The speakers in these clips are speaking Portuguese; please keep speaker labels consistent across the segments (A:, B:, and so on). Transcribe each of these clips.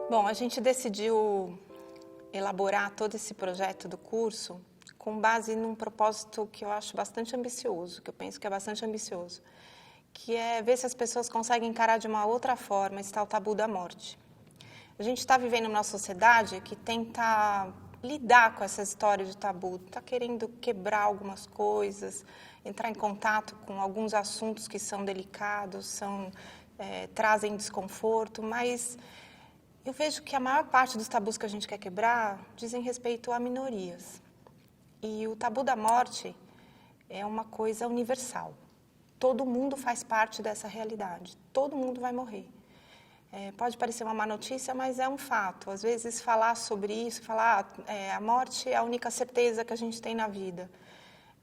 A: Bom, a gente decidiu elaborar todo esse projeto do curso com base num propósito que eu acho bastante ambicioso, que eu penso que é bastante ambicioso, que é ver se as pessoas conseguem encarar de uma outra forma esse tal tabu da morte. A gente está vivendo numa sociedade que tenta lidar com essa história de tabu, está querendo quebrar algumas coisas, entrar em contato com alguns assuntos que são delicados, trazem desconforto, mas eu vejo que a maior parte dos tabus que a gente quer quebrar dizem respeito a minorias. E o tabu da morte é uma coisa universal. Todo mundo faz parte dessa realidade. Todo mundo vai morrer. Pode parecer uma má notícia, mas é um fato. Às vezes falar sobre isso, a morte é a única certeza que a gente tem na vida.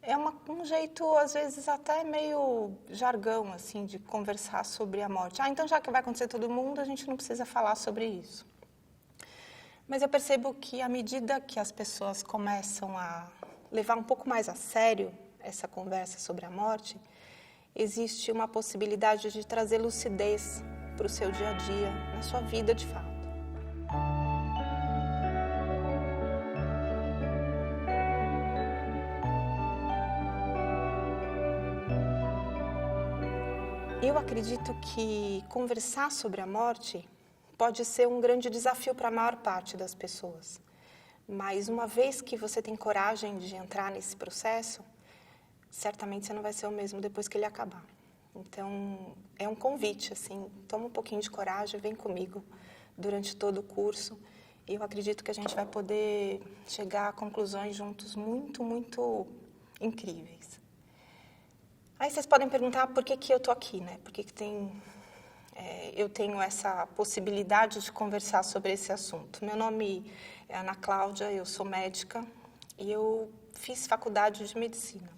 A: É um jeito, às vezes, até meio jargão, assim, de conversar sobre a morte. Então, já que vai acontecer todo mundo, a gente não precisa falar sobre isso. Mas eu percebo que, à medida que as pessoas começam a levar um pouco mais a sério essa conversa sobre a morte, existe uma possibilidade de trazer lucidez para o seu dia a dia, na sua vida de fato. Eu acredito que conversar sobre a morte pode ser um grande desafio para a maior parte das pessoas. Mas uma vez que você tem coragem de entrar nesse processo, certamente você não vai ser o mesmo depois que ele acabar. Então, é um convite, assim, toma um pouquinho de coragem, vem comigo durante todo o curso. E eu acredito que a gente vai poder chegar a conclusões juntos muito, muito incríveis. Aí vocês podem perguntar por que eu estou aqui, né? Por que eu tenho essa possibilidade de conversar sobre esse assunto. Meu nome é Ana Cláudia, eu sou médica e eu fiz faculdade de medicina.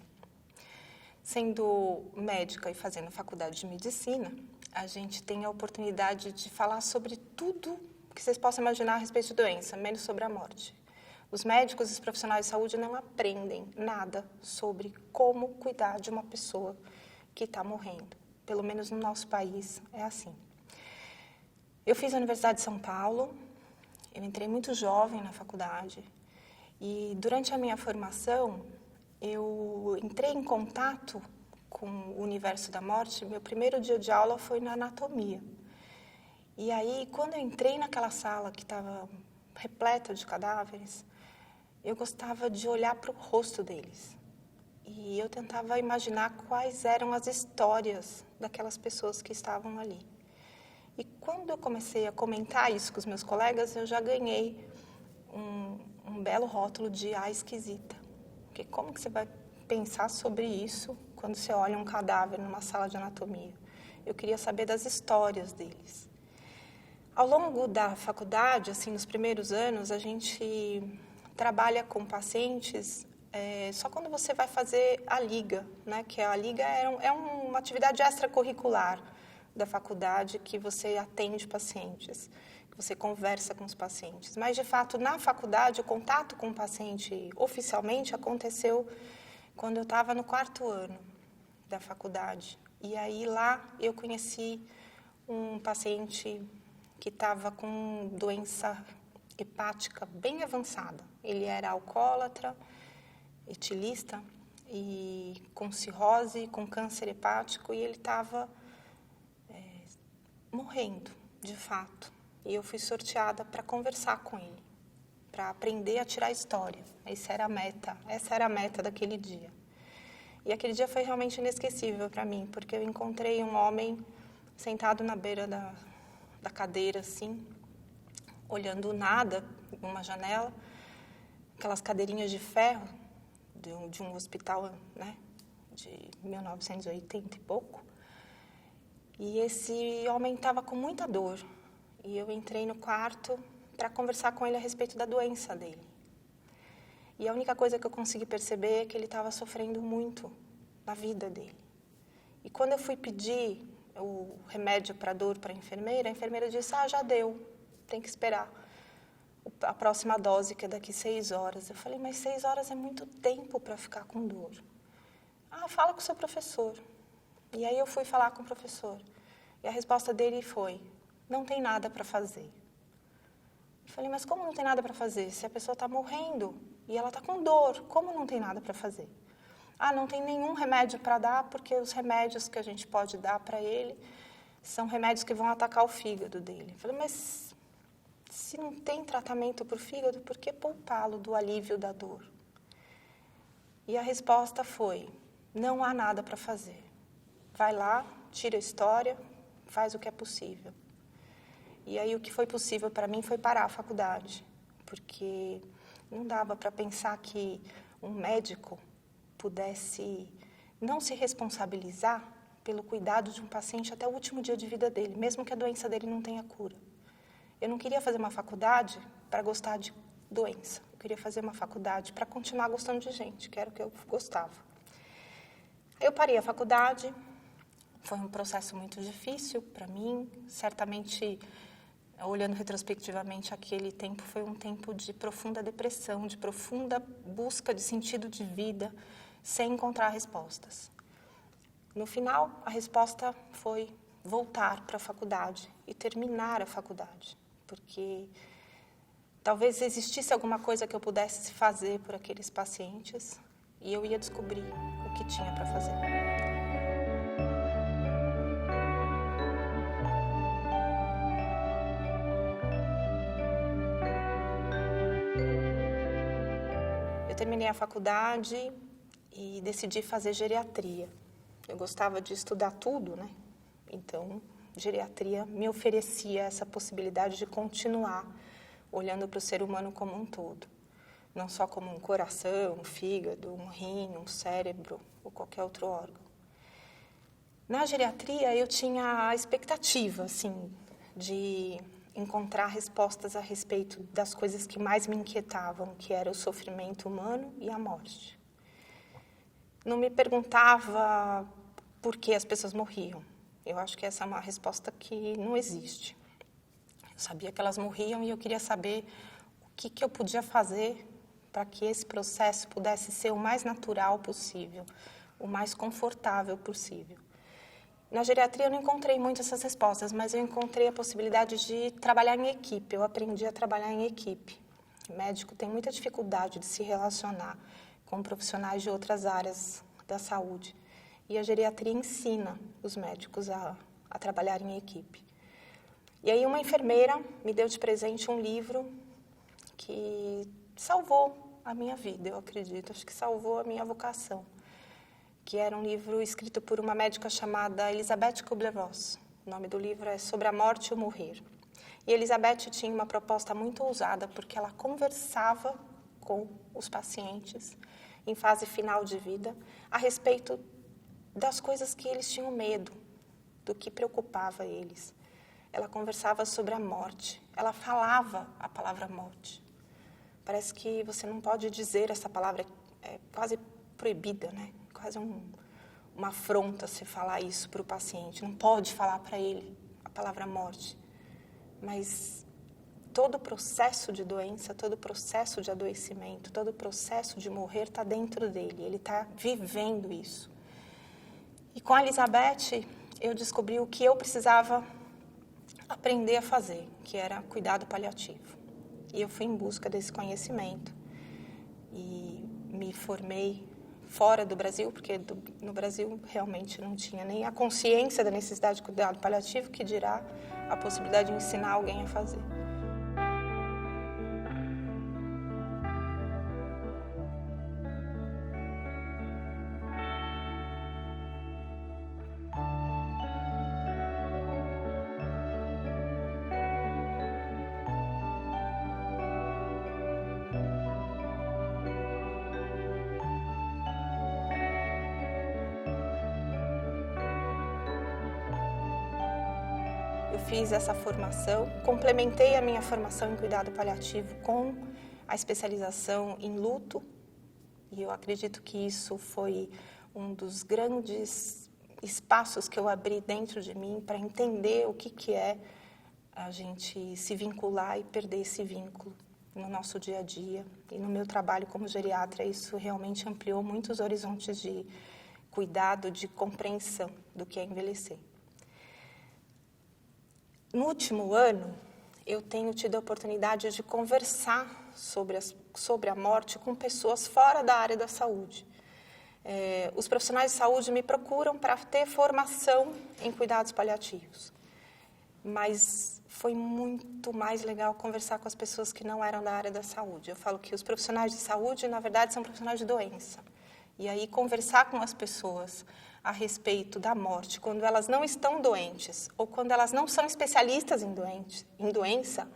A: Sendo médica e fazendo faculdade de medicina, a gente tem a oportunidade de falar sobre tudo que vocês possam imaginar a respeito de doença, menos sobre a morte. Os médicos e os profissionais de saúde não aprendem nada sobre como cuidar de uma pessoa que está morrendo. Pelo menos no nosso país é assim. Eu fiz a Universidade de São Paulo, eu entrei muito jovem na faculdade e durante a minha formação eu entrei em contato com o universo da morte. Meu primeiro dia de aula foi na anatomia. E aí, quando eu entrei naquela sala que estava repleta de cadáveres, eu gostava de olhar para o rosto deles. E eu tentava imaginar quais eram as histórias daquelas pessoas que estavam ali. E quando eu comecei a comentar isso com os meus colegas, eu já ganhei um belo rótulo de esquisita. Porque como que você vai pensar sobre isso quando você olha um cadáver numa sala de anatomia? Eu queria saber das histórias deles. Ao longo da faculdade, assim, nos primeiros anos, a gente trabalha com pacientes só quando você vai fazer a liga, né? Que a liga é uma atividade extracurricular da faculdade que você atende pacientes, que você conversa com os pacientes. Mas, de fato, na faculdade, o contato com o paciente oficialmente aconteceu quando eu estava no 4º ano da faculdade. E aí, lá, eu conheci um paciente que estava com doença hepática bem avançada. Ele era alcoólatra, etilista, e com cirrose, com câncer hepático, e ele estava morrendo, de fato. E eu fui sorteada para conversar com ele, para aprender a tirar história. Essa era a meta daquele dia. E aquele dia foi realmente inesquecível para mim, porque eu encontrei um homem sentado na beira da cadeira, assim, olhando nada, numa janela, aquelas cadeirinhas de ferro de um hospital, né, de 1980 e pouco. E esse homem estava com muita dor. E eu entrei no quarto para conversar com ele a respeito da doença dele. E a única coisa que eu consegui perceber é que ele estava sofrendo muito na vida dele. E quando eu fui pedir o remédio para dor para a enfermeira disse, já deu, tem que esperar a próxima dose, que é daqui 6 horas. Eu falei, mas 6 horas é muito tempo para ficar com dor. Fala com o seu professor. E aí eu fui falar com o professor. E a resposta dele foi, não tem nada para fazer. Eu falei, mas como não tem nada para fazer? Se a pessoa está morrendo e ela está com dor, como não tem nada para fazer? Ah, não tem nenhum remédio para dar, porque os remédios que a gente pode dar para ele são remédios que vão atacar o fígado dele. Eu falei, mas se não tem tratamento para o fígado, por que poupá-lo do alívio da dor? E a resposta foi, não há nada para fazer. Vai lá, tira a história, faz o que é possível. E aí o que foi possível para mim foi parar a faculdade, porque não dava para pensar que um médico pudesse não se responsabilizar pelo cuidado de um paciente até o último dia de vida dele, mesmo que a doença dele não tenha cura. Eu não queria fazer uma faculdade para gostar de doença. Eu queria fazer uma faculdade para continuar gostando de gente, que era o que eu gostava. Eu parei a faculdade, foi um processo muito difícil para mim. Certamente, olhando retrospectivamente, aquele tempo foi um tempo de profunda depressão, de profunda busca de sentido de vida, sem encontrar respostas. No final, a resposta foi voltar para a faculdade e terminar a faculdade, porque talvez existisse alguma coisa que eu pudesse fazer por aqueles pacientes e eu ia descobrir o que tinha para fazer. Eu terminei a faculdade e decidi fazer geriatria. Eu gostava de estudar tudo, né? Então, geriatria me oferecia essa possibilidade de continuar olhando para o ser humano como um todo. Não só como um coração, um fígado, um rim, um cérebro ou qualquer outro órgão. Na geriatria, eu tinha a expectativa, assim, de encontrar respostas a respeito das coisas que mais me inquietavam, que era o sofrimento humano e a morte. Não me perguntava por que as pessoas morriam. Eu acho que essa é uma resposta que não existe. Eu sabia que elas morriam e eu queria saber o que eu podia fazer para que esse processo pudesse ser o mais natural possível, o mais confortável possível. Na geriatria eu não encontrei muito essas respostas, mas eu encontrei a possibilidade de trabalhar em equipe. Eu aprendi a trabalhar em equipe. O médico tem muita dificuldade de se relacionar com profissionais de outras áreas da saúde. E a geriatria ensina os médicos a trabalhar em equipe. E aí uma enfermeira me deu de presente um livro que salvou a minha vida, eu acredito. Acho que salvou a minha vocação. Que era um livro escrito por uma médica chamada Elisabeth Kübler-Ross. O nome do livro é Sobre a Morte e o Morrer. E Elisabeth tinha uma proposta muito ousada, porque ela conversava com os pacientes em fase final de vida a respeito das coisas que eles tinham medo, do que preocupava eles. Ela conversava sobre a morte, ela falava a palavra morte. Parece que você não pode dizer essa palavra, é quase proibida, né? Quase uma afronta se falar isso para o paciente. Não pode falar para ele a palavra morte. Mas todo o processo de doença, todo o processo de adoecimento, todo o processo de morrer está dentro dele. Ele está vivendo isso. E com a Elisabeth, eu descobri o que eu precisava aprender a fazer, que era cuidado paliativo. E eu fui em busca desse conhecimento. E me formei fora do Brasil, porque no Brasil realmente não tinha nem a consciência da necessidade de cuidado paliativo, que dirá a possibilidade de ensinar alguém a fazer. Eu fiz essa formação, complementei a minha formação em cuidado paliativo com a especialização em luto, e eu acredito que isso foi um dos grandes espaços que eu abri dentro de mim para entender o que é a gente se vincular e perder esse vínculo no nosso dia a dia. E no meu trabalho como geriatra, isso realmente ampliou muitos horizontes de cuidado, de compreensão do que é envelhecer. No último ano, eu tenho tido a oportunidade de conversar sobre a morte com pessoas fora da área da saúde. Os profissionais de saúde me procuram para ter formação em cuidados paliativos. Mas foi muito mais legal conversar com as pessoas que não eram da área da saúde. Eu falo que os profissionais de saúde, na verdade, são profissionais de doença. E aí, conversar com as pessoas a respeito da morte, quando elas não estão doentes ou quando elas não são especialistas em doença,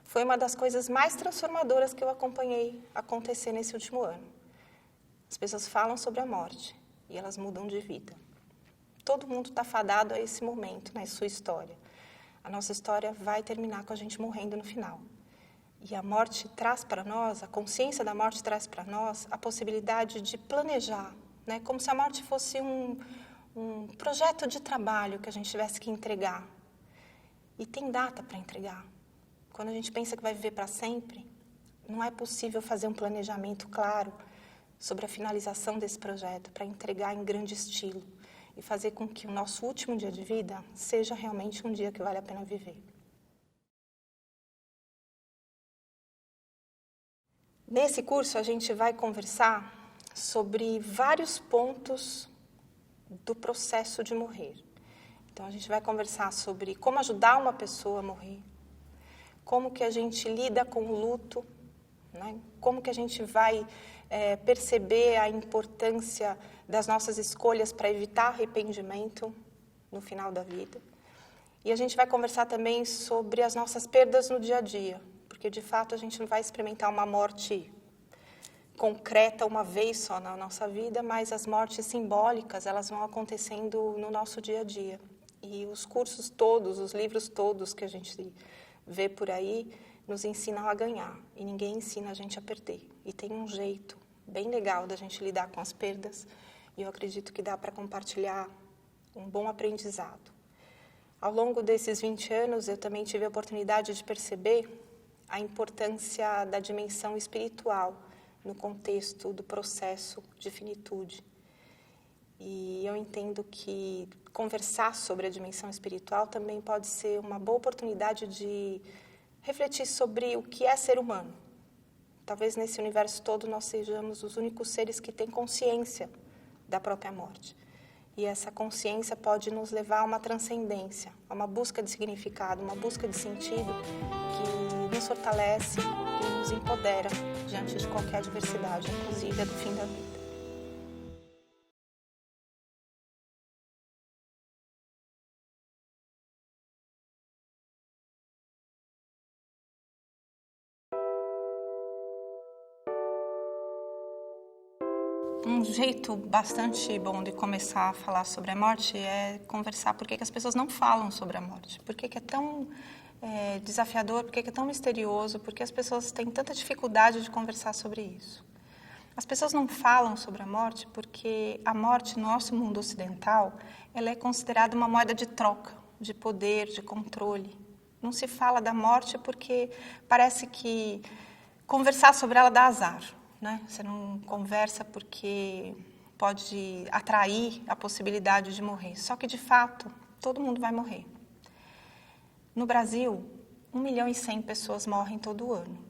A: foi uma das coisas mais transformadoras que eu acompanhei acontecer nesse último ano. As pessoas falam sobre a morte e elas mudam de vida. Todo mundo está fadado a esse momento na sua história. A nossa história vai terminar com a gente morrendo no final. E a morte traz para nós, a consciência da morte traz para nós a possibilidade de planejar, né? Como se a morte fosse um projeto de trabalho que a gente tivesse que entregar. E tem data para entregar. Quando a gente pensa que vai viver para sempre, não é possível fazer um planejamento claro sobre a finalização desse projeto para entregar em grande estilo e fazer com que o nosso último dia de vida seja realmente um dia que vale a pena viver. Nesse curso, a gente vai conversar sobre vários pontos do processo de morrer. Então, a gente vai conversar sobre como ajudar uma pessoa a morrer, como que a gente lida com o luto, né? Como que a gente vai perceber a importância das nossas escolhas para evitar arrependimento no final da vida. E a gente vai conversar também sobre as nossas perdas no dia a dia, porque de fato a gente não vai experimentar uma morte concreta uma vez só na nossa vida, mas as mortes simbólicas, elas vão acontecendo no nosso dia a dia. E os cursos todos, os livros todos que a gente vê por aí, nos ensinam a ganhar, e ninguém ensina a gente a perder. E tem um jeito bem legal da gente lidar com as perdas, e eu acredito que dá para compartilhar um bom aprendizado. Ao longo desses 20 anos, eu também tive a oportunidade de perceber a importância da dimensão espiritual no contexto do processo de finitude. E eu entendo que conversar sobre a dimensão espiritual também pode ser uma boa oportunidade de refletir sobre o que é ser humano. Talvez nesse universo todo nós sejamos os únicos seres que têm consciência da própria morte. E essa consciência pode nos levar a uma transcendência, a uma busca de significado, uma busca de sentido que nos fortalece e nos empodera diante de qualquer adversidade, inclusive a do fim da vida. Um jeito bastante bom de começar a falar sobre a morte é conversar por que as pessoas não falam sobre a morte, por que é tão desafiador, por que é tão misterioso, por que as pessoas têm tanta dificuldade de conversar sobre isso. As pessoas não falam sobre a morte porque a morte no nosso mundo ocidental ela é considerada uma moeda de troca, de poder, de controle. Não se fala da morte porque parece que conversar sobre ela dá azar. Né? Você não conversa porque pode atrair a possibilidade de morrer. Só que, de fato, todo mundo vai morrer. No Brasil, 1.100.000 pessoas morrem todo ano.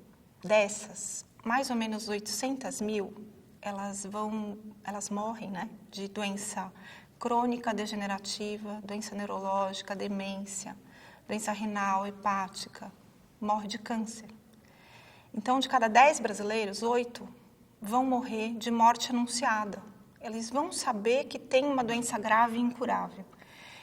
A: Dessas, mais ou menos 800.000, elas morrem, né? De doença crônica degenerativa, doença neurológica, demência, doença renal, hepática, morre de câncer. Então, de cada 10 brasileiros, 8 vão morrer de morte anunciada. Eles vão saber que tem uma doença grave e incurável.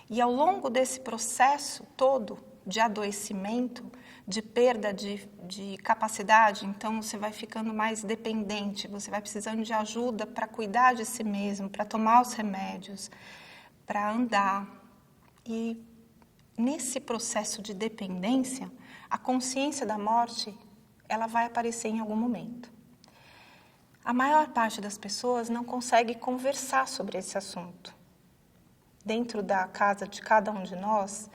A: E ao longo desse processo todo de adoecimento, de perda de capacidade, então você vai ficando mais dependente, você vai precisando de ajuda para cuidar de si mesmo, para tomar os remédios, para andar. E nesse processo de dependência, a consciência da morte, ela vai aparecer em algum momento. A maior parte das pessoas não consegue conversar sobre esse assunto. Dentro da casa de cada um de nós,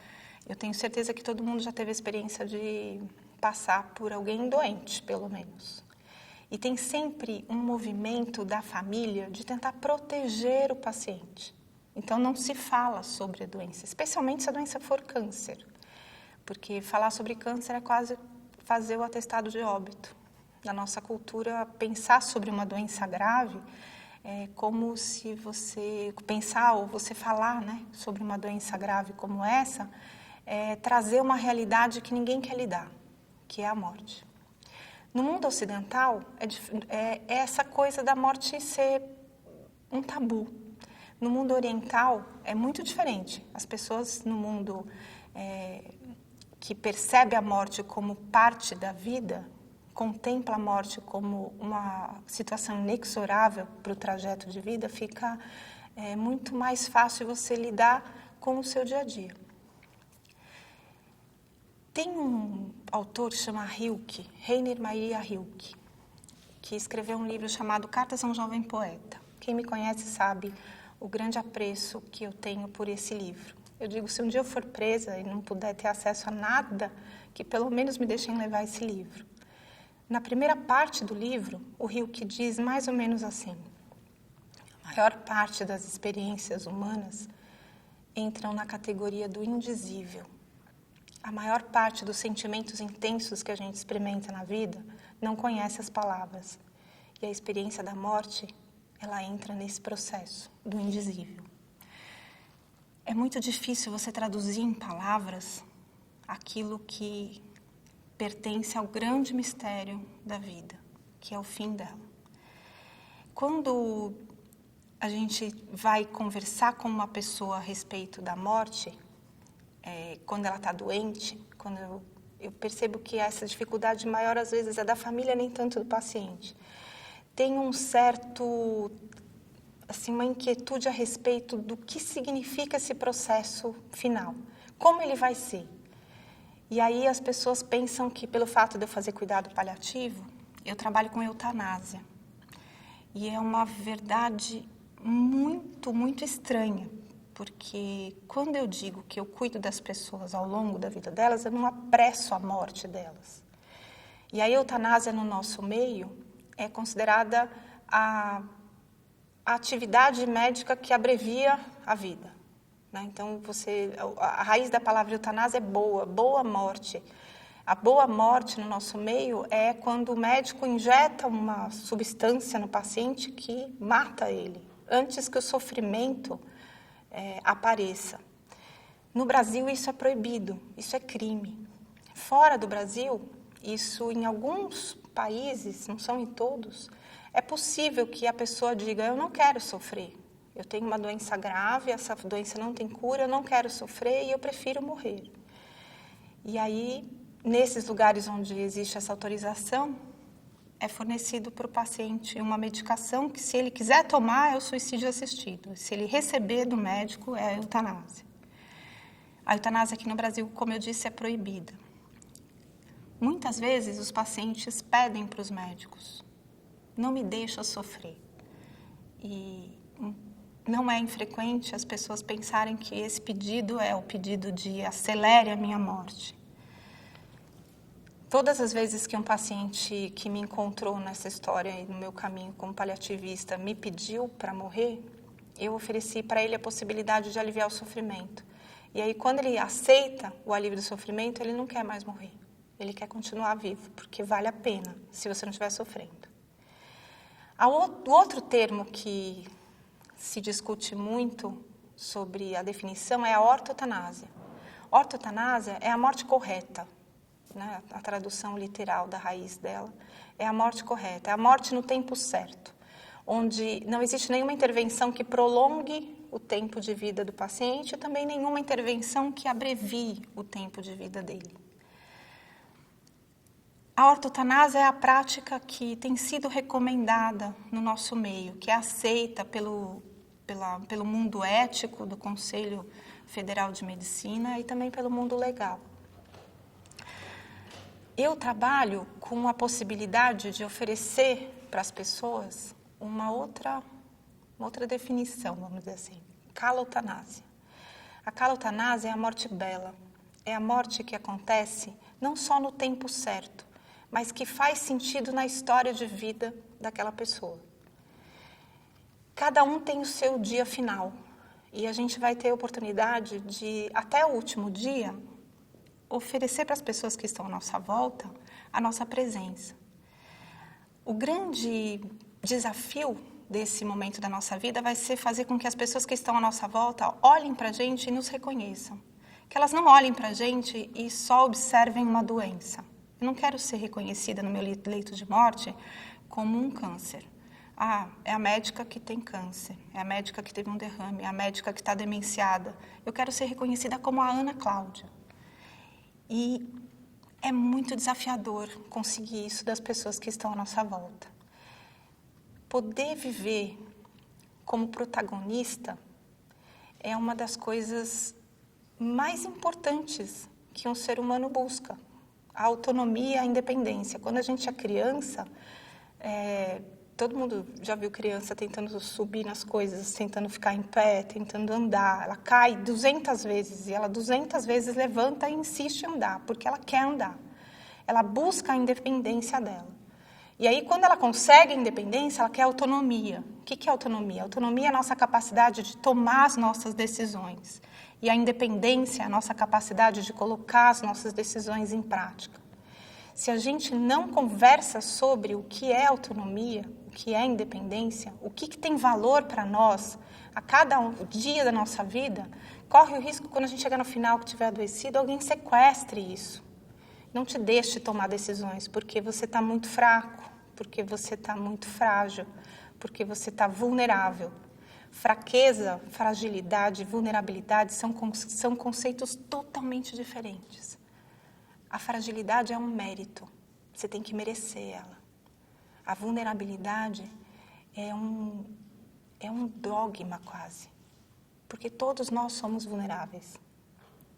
A: eu tenho certeza que todo mundo já teve a experiência de passar por alguém doente, pelo menos. E tem sempre um movimento da família de tentar proteger o paciente. Então, não se fala sobre a doença, especialmente se a doença for câncer. porque falar sobre câncer é quase fazer o atestado de óbito. Na nossa cultura, pensar sobre uma doença grave é como se você pensar ou você falar, né, sobre uma doença grave como essa, é trazer uma realidade que ninguém quer lidar, que é a morte. No mundo ocidental, é essa coisa da morte ser um tabu. No mundo oriental, é muito diferente. As pessoas no mundo que percebe a morte como parte da vida, contempla a morte como uma situação inexorável para o trajeto de vida, fica muito mais fácil você lidar com o seu dia a dia. Tem um autor que chama Rilke, Rainer Maria Rilke, que escreveu um livro chamado Cartas a um Jovem Poeta. Quem me conhece sabe o grande apreço que eu tenho por esse livro. Eu digo, se um dia eu for presa e não puder ter acesso a nada, que pelo menos me deixem levar esse livro. Na primeira parte do livro, o Rilke diz mais ou menos assim: a maior parte das experiências humanas entram na categoria do indizível. A maior parte dos sentimentos intensos que a gente experimenta na vida não conhece as palavras. E a experiência da morte, ela entra nesse processo do indizível. É muito difícil você traduzir em palavras aquilo que pertence ao grande mistério da vida, que é o fim dela. Quando a gente vai conversar com uma pessoa a respeito da morte, quando ela está doente, quando eu percebo que essa dificuldade maior às vezes é da família, nem tanto do paciente. Tem um certo, assim, uma inquietude a respeito do que significa esse processo final, como ele vai ser. E aí as pessoas pensam que pelo fato de eu fazer cuidado paliativo, eu trabalho com eutanásia. E é uma verdade muito, muito estranha. Porque quando eu digo que eu cuido das pessoas ao longo da vida delas, eu não apresso a morte delas. E a eutanásia no nosso meio é considerada a atividade médica que abrevia a vida. Né? Então, a raiz da palavra eutanásia é boa morte. A boa morte no nosso meio é quando o médico injeta uma substância no paciente que mata ele, antes que o sofrimento apareça. No Brasil, isso é proibido, isso é crime. Fora do Brasil, isso em alguns países, não são em todos, é possível que a pessoa diga, eu não quero sofrer, eu tenho uma doença grave, essa doença não tem cura, eu não quero sofrer e eu prefiro morrer. E aí, nesses lugares onde existe essa autorização, é fornecido para o paciente uma medicação que, se ele quiser tomar, é o suicídio assistido. Se ele receber do médico, é a eutanásia. A eutanásia aqui no Brasil, como eu disse, é proibida. Muitas vezes, os pacientes pedem para os médicos, não me deixa sofrer. E não é infrequente as pessoas pensarem que esse pedido é o pedido de acelere a minha morte. Todas as vezes que um paciente que me encontrou nessa história e no meu caminho como paliativista me pediu para morrer, eu ofereci para ele a possibilidade de aliviar o sofrimento. E aí, quando ele aceita o alívio do sofrimento, ele não quer mais morrer. Ele quer continuar vivo, porque vale a pena se você não estiver sofrendo. O outro termo que se discute muito sobre a definição é a ortotanásia. Ortotanásia é a morte correta. Né, a tradução literal da raiz dela, é a morte correta, é a morte no tempo certo, onde não existe nenhuma intervenção que prolongue o tempo de vida do paciente e também nenhuma intervenção que abrevie o tempo de vida dele. A ortotanásia é a prática que tem sido recomendada no nosso meio, que é aceita pelo mundo ético do Conselho Federal de Medicina e também pelo mundo legal. Eu trabalho com a possibilidade de oferecer para as pessoas uma outra definição, vamos dizer assim, calotanásia. A calotanásia é a morte bela, é a morte que acontece não só no tempo certo, mas que faz sentido na história de vida daquela pessoa. Cada um tem o seu dia final e a gente vai ter a oportunidade de, até o último dia, oferecer para as pessoas que estão à nossa volta a nossa presença. O grande desafio desse momento da nossa vida vai ser fazer com que as pessoas que estão à nossa volta olhem para a gente e nos reconheçam. Que elas não olhem para a gente e só observem uma doença. Eu não quero ser reconhecida no meu leito de morte como um câncer. Ah, é a médica que tem câncer, é a médica que teve um derrame, é a médica que está demenciada. Eu quero ser reconhecida como a Ana Cláudia. E é muito desafiador conseguir isso das pessoas que estão à nossa volta. Poder viver como protagonista é uma das coisas mais importantes que um ser humano busca. A autonomia e a independência. Quando a gente é criança, todo mundo já viu criança tentando subir nas coisas, tentando ficar em pé, tentando andar. Ela cai 200 vezes e ela 200 vezes levanta e insiste em andar, porque ela quer andar. Ela busca a independência dela. E aí, quando ela consegue a independência, ela quer autonomia. O que é autonomia? Autonomia é a nossa capacidade de tomar as nossas decisões. E a independência é a nossa capacidade de colocar as nossas decisões em prática. Se a gente não conversa sobre o que é autonomia, o que é independência, o que tem valor para nós a cada dia da nossa vida, corre o risco, quando a gente chegar no final que estiver adoecido, alguém sequestre isso. Não te deixe tomar decisões, porque você está muito fraco, porque você está muito frágil, porque você está vulnerável. Fraqueza, fragilidade, vulnerabilidade são conceitos totalmente diferentes. A fragilidade é um mérito, você tem que merecer ela. A vulnerabilidade é um dogma quase, porque todos nós somos vulneráveis.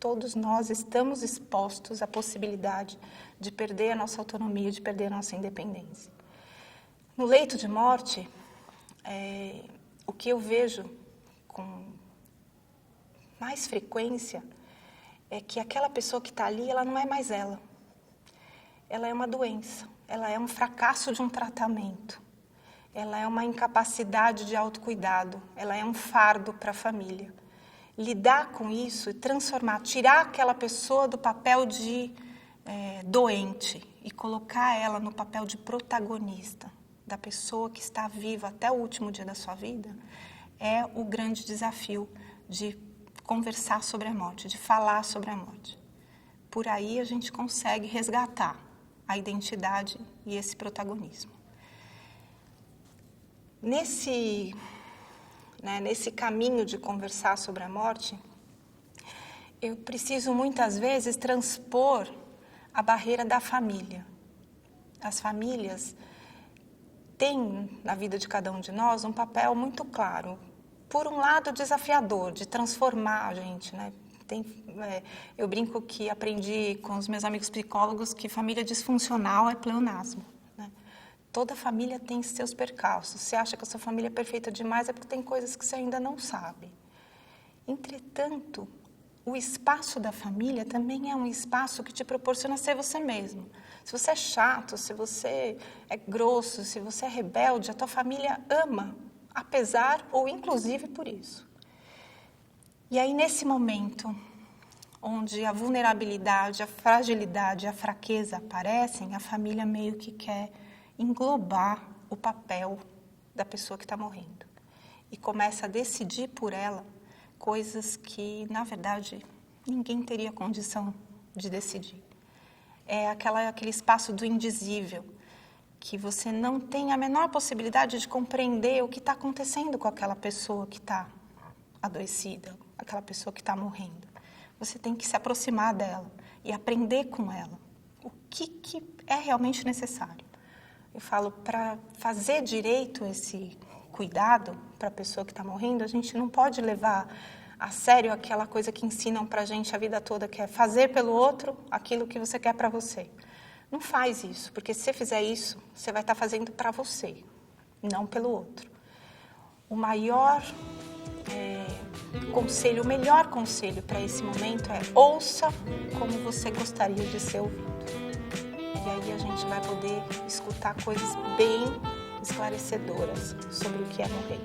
A: Todos nós estamos expostos à possibilidade de perder a nossa autonomia, de perder a nossa independência. No leito de morte, o que eu vejo com mais frequência é que aquela pessoa que está ali, ela não é mais ela. Ela é uma doença, ela é um fracasso de um tratamento, ela é uma incapacidade de autocuidado, ela é um fardo para a família. Lidar com isso e transformar, tirar aquela pessoa do papel de doente e colocar ela no papel de protagonista, da pessoa que está viva até o último dia da sua vida, é o grande desafio de conversar sobre a morte, de falar sobre a morte. Por aí a gente consegue resgatar a identidade e esse protagonismo. Nesse caminho de conversar sobre a morte, eu preciso muitas vezes transpor a barreira da família. As famílias têm na vida de cada um de nós um papel muito claro. Por um lado, desafiador, de transformar a gente, né? Eu brinco que aprendi com os meus amigos psicólogos que família disfuncional é pleonasmo. Né? Toda família tem seus percalços. Você acha que a sua família é perfeita demais, é porque tem coisas que você ainda não sabe. Entretanto, o espaço da família também é um espaço que te proporciona ser você mesmo. Se você é chato, se você é grosso, se você é rebelde, a tua família ama, apesar ou inclusive por isso. E aí, nesse momento, onde a vulnerabilidade, a fragilidade, a fraqueza aparecem, a família meio que quer englobar o papel da pessoa que está morrendo. E começa a decidir por ela coisas que, na verdade, ninguém teria condição de decidir. É aquele espaço do indizível, que você não tem a menor possibilidade de compreender o que está acontecendo com aquela pessoa que está adoecida, aquela pessoa que está morrendo. Você tem que se aproximar dela e aprender com ela o que é realmente necessário. Eu falo, para fazer direito esse cuidado para a pessoa que está morrendo, a gente não pode levar a sério aquela coisa que ensinam para a gente a vida toda, que é fazer pelo outro aquilo que você quer para você. Não faz isso, porque se você fizer isso, você vai estar fazendo para você, não pelo outro. O maior conselho, o melhor conselho para esse momento é ouça como você gostaria de ser ouvido. E aí a gente vai poder escutar coisas bem esclarecedoras sobre o que é morrer.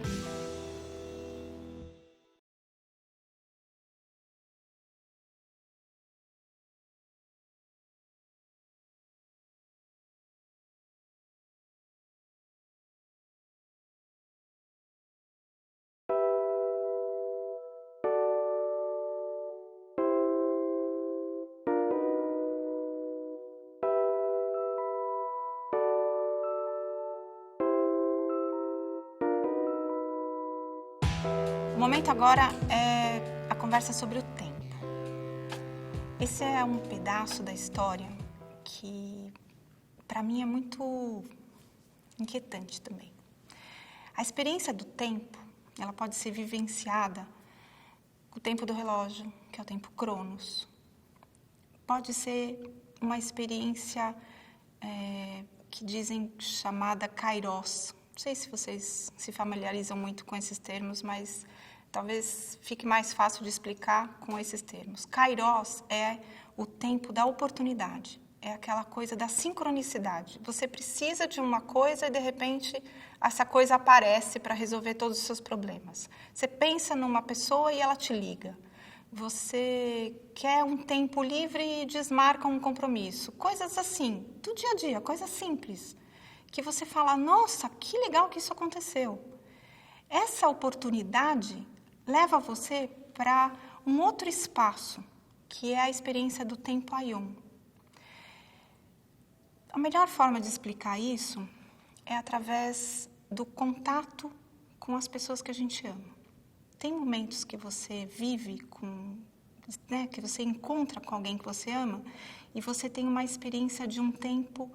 A: momento agora é a conversa sobre o tempo. Esse é um pedaço da história que, para mim, é muito inquietante também. A experiência do tempo, ela pode ser vivenciada com o tempo do relógio, que é o tempo Cronos. Pode ser uma experiência que dizem chamada Kairos. Não sei se vocês se familiarizam muito com esses termos, mas talvez fique mais fácil de explicar com esses termos. Kairos é o tempo da oportunidade, é aquela coisa da sincronicidade. Você precisa de uma coisa e, de repente, essa coisa aparece para resolver todos os seus problemas. Você pensa numa pessoa e ela te liga. Você quer um tempo livre e desmarca um compromisso. Coisas assim, do dia a dia, coisas simples, que você fala, nossa, que legal que isso aconteceu. Essa oportunidade leva você para um outro espaço, que é a experiência do tempo Aion. A melhor forma de explicar isso é através do contato com as pessoas que a gente ama. Tem momentos que você vive que você encontra com alguém que você ama e você tem uma experiência de um tempo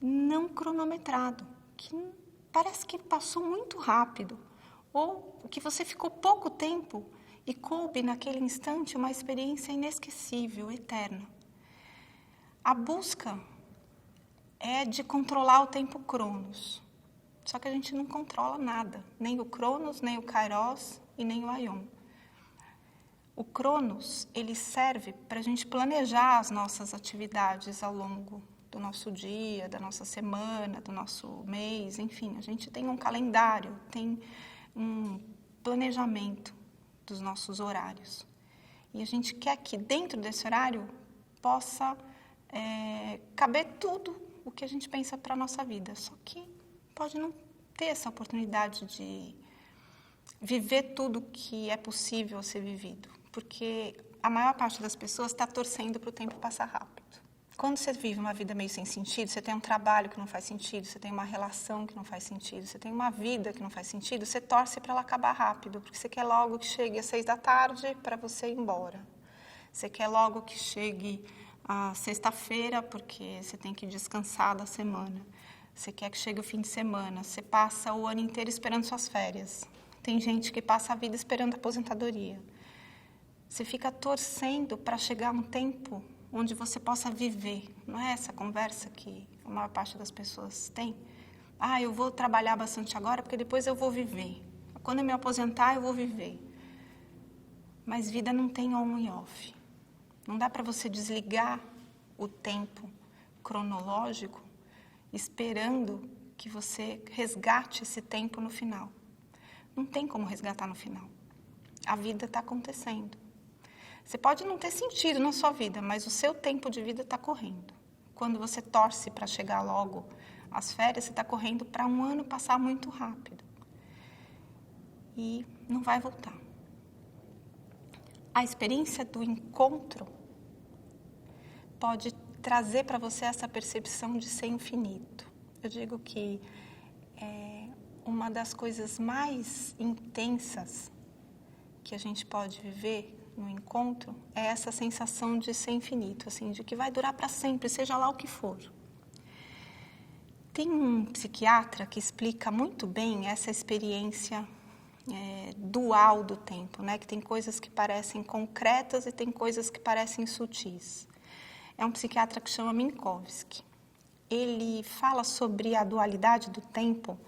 A: não cronometrado, que parece que passou muito rápido, ou que você ficou pouco tempo e coube naquele instante uma experiência inesquecível, eterna. A busca é de controlar o tempo Cronos, só que a gente não controla nada, nem o Cronos, nem o Kairos e nem o Aion. O Cronos, ele serve para a gente planejar as nossas atividades ao longo do nosso dia, da nossa semana, do nosso mês, enfim. A gente tem um calendário, tem um planejamento dos nossos horários. E a gente quer que dentro desse horário possa caber tudo o que a gente pensa para a nossa vida. Só que pode não ter essa oportunidade de viver tudo que é possível ser vivido, porque a maior parte das pessoas está torcendo para o tempo passar rápido. Quando você vive uma vida meio sem sentido, você tem um trabalho que não faz sentido, você tem uma relação que não faz sentido, você tem uma vida que não faz sentido, você torce para ela acabar rápido, porque você quer logo que chegue às 6 da tarde para você ir embora. Você quer logo que chegue a sexta-feira, porque você tem que descansar da semana. Você quer que chegue o fim de semana, você passa o ano inteiro esperando suas férias. Tem gente que passa a vida esperando a aposentadoria. Você fica torcendo para chegar um tempo onde você possa viver. Não é essa conversa que a maior parte das pessoas tem? Eu vou trabalhar bastante agora porque depois eu vou viver. Quando eu me aposentar, eu vou viver. Mas vida não tem on e off. Não dá para você desligar o tempo cronológico esperando que você resgate esse tempo no final. Não tem como resgatar no final. A vida está acontecendo. Você pode não ter sentido na sua vida, mas o seu tempo de vida está correndo. Quando você torce para chegar logo às férias, você está correndo para um ano passar muito rápido. E não vai voltar. A experiência do encontro pode trazer para você essa percepção de ser infinito. Eu digo que uma das coisas mais intensas que a gente pode viver no encontro é essa sensação de ser infinito, assim, de que vai durar para sempre, seja lá o que for. Tem um psiquiatra que explica muito bem essa experiência dual do tempo, né? Que tem coisas que parecem concretas e tem coisas que parecem sutis. É um psiquiatra que chama Minkowski. Ele fala sobre a dualidade do tempo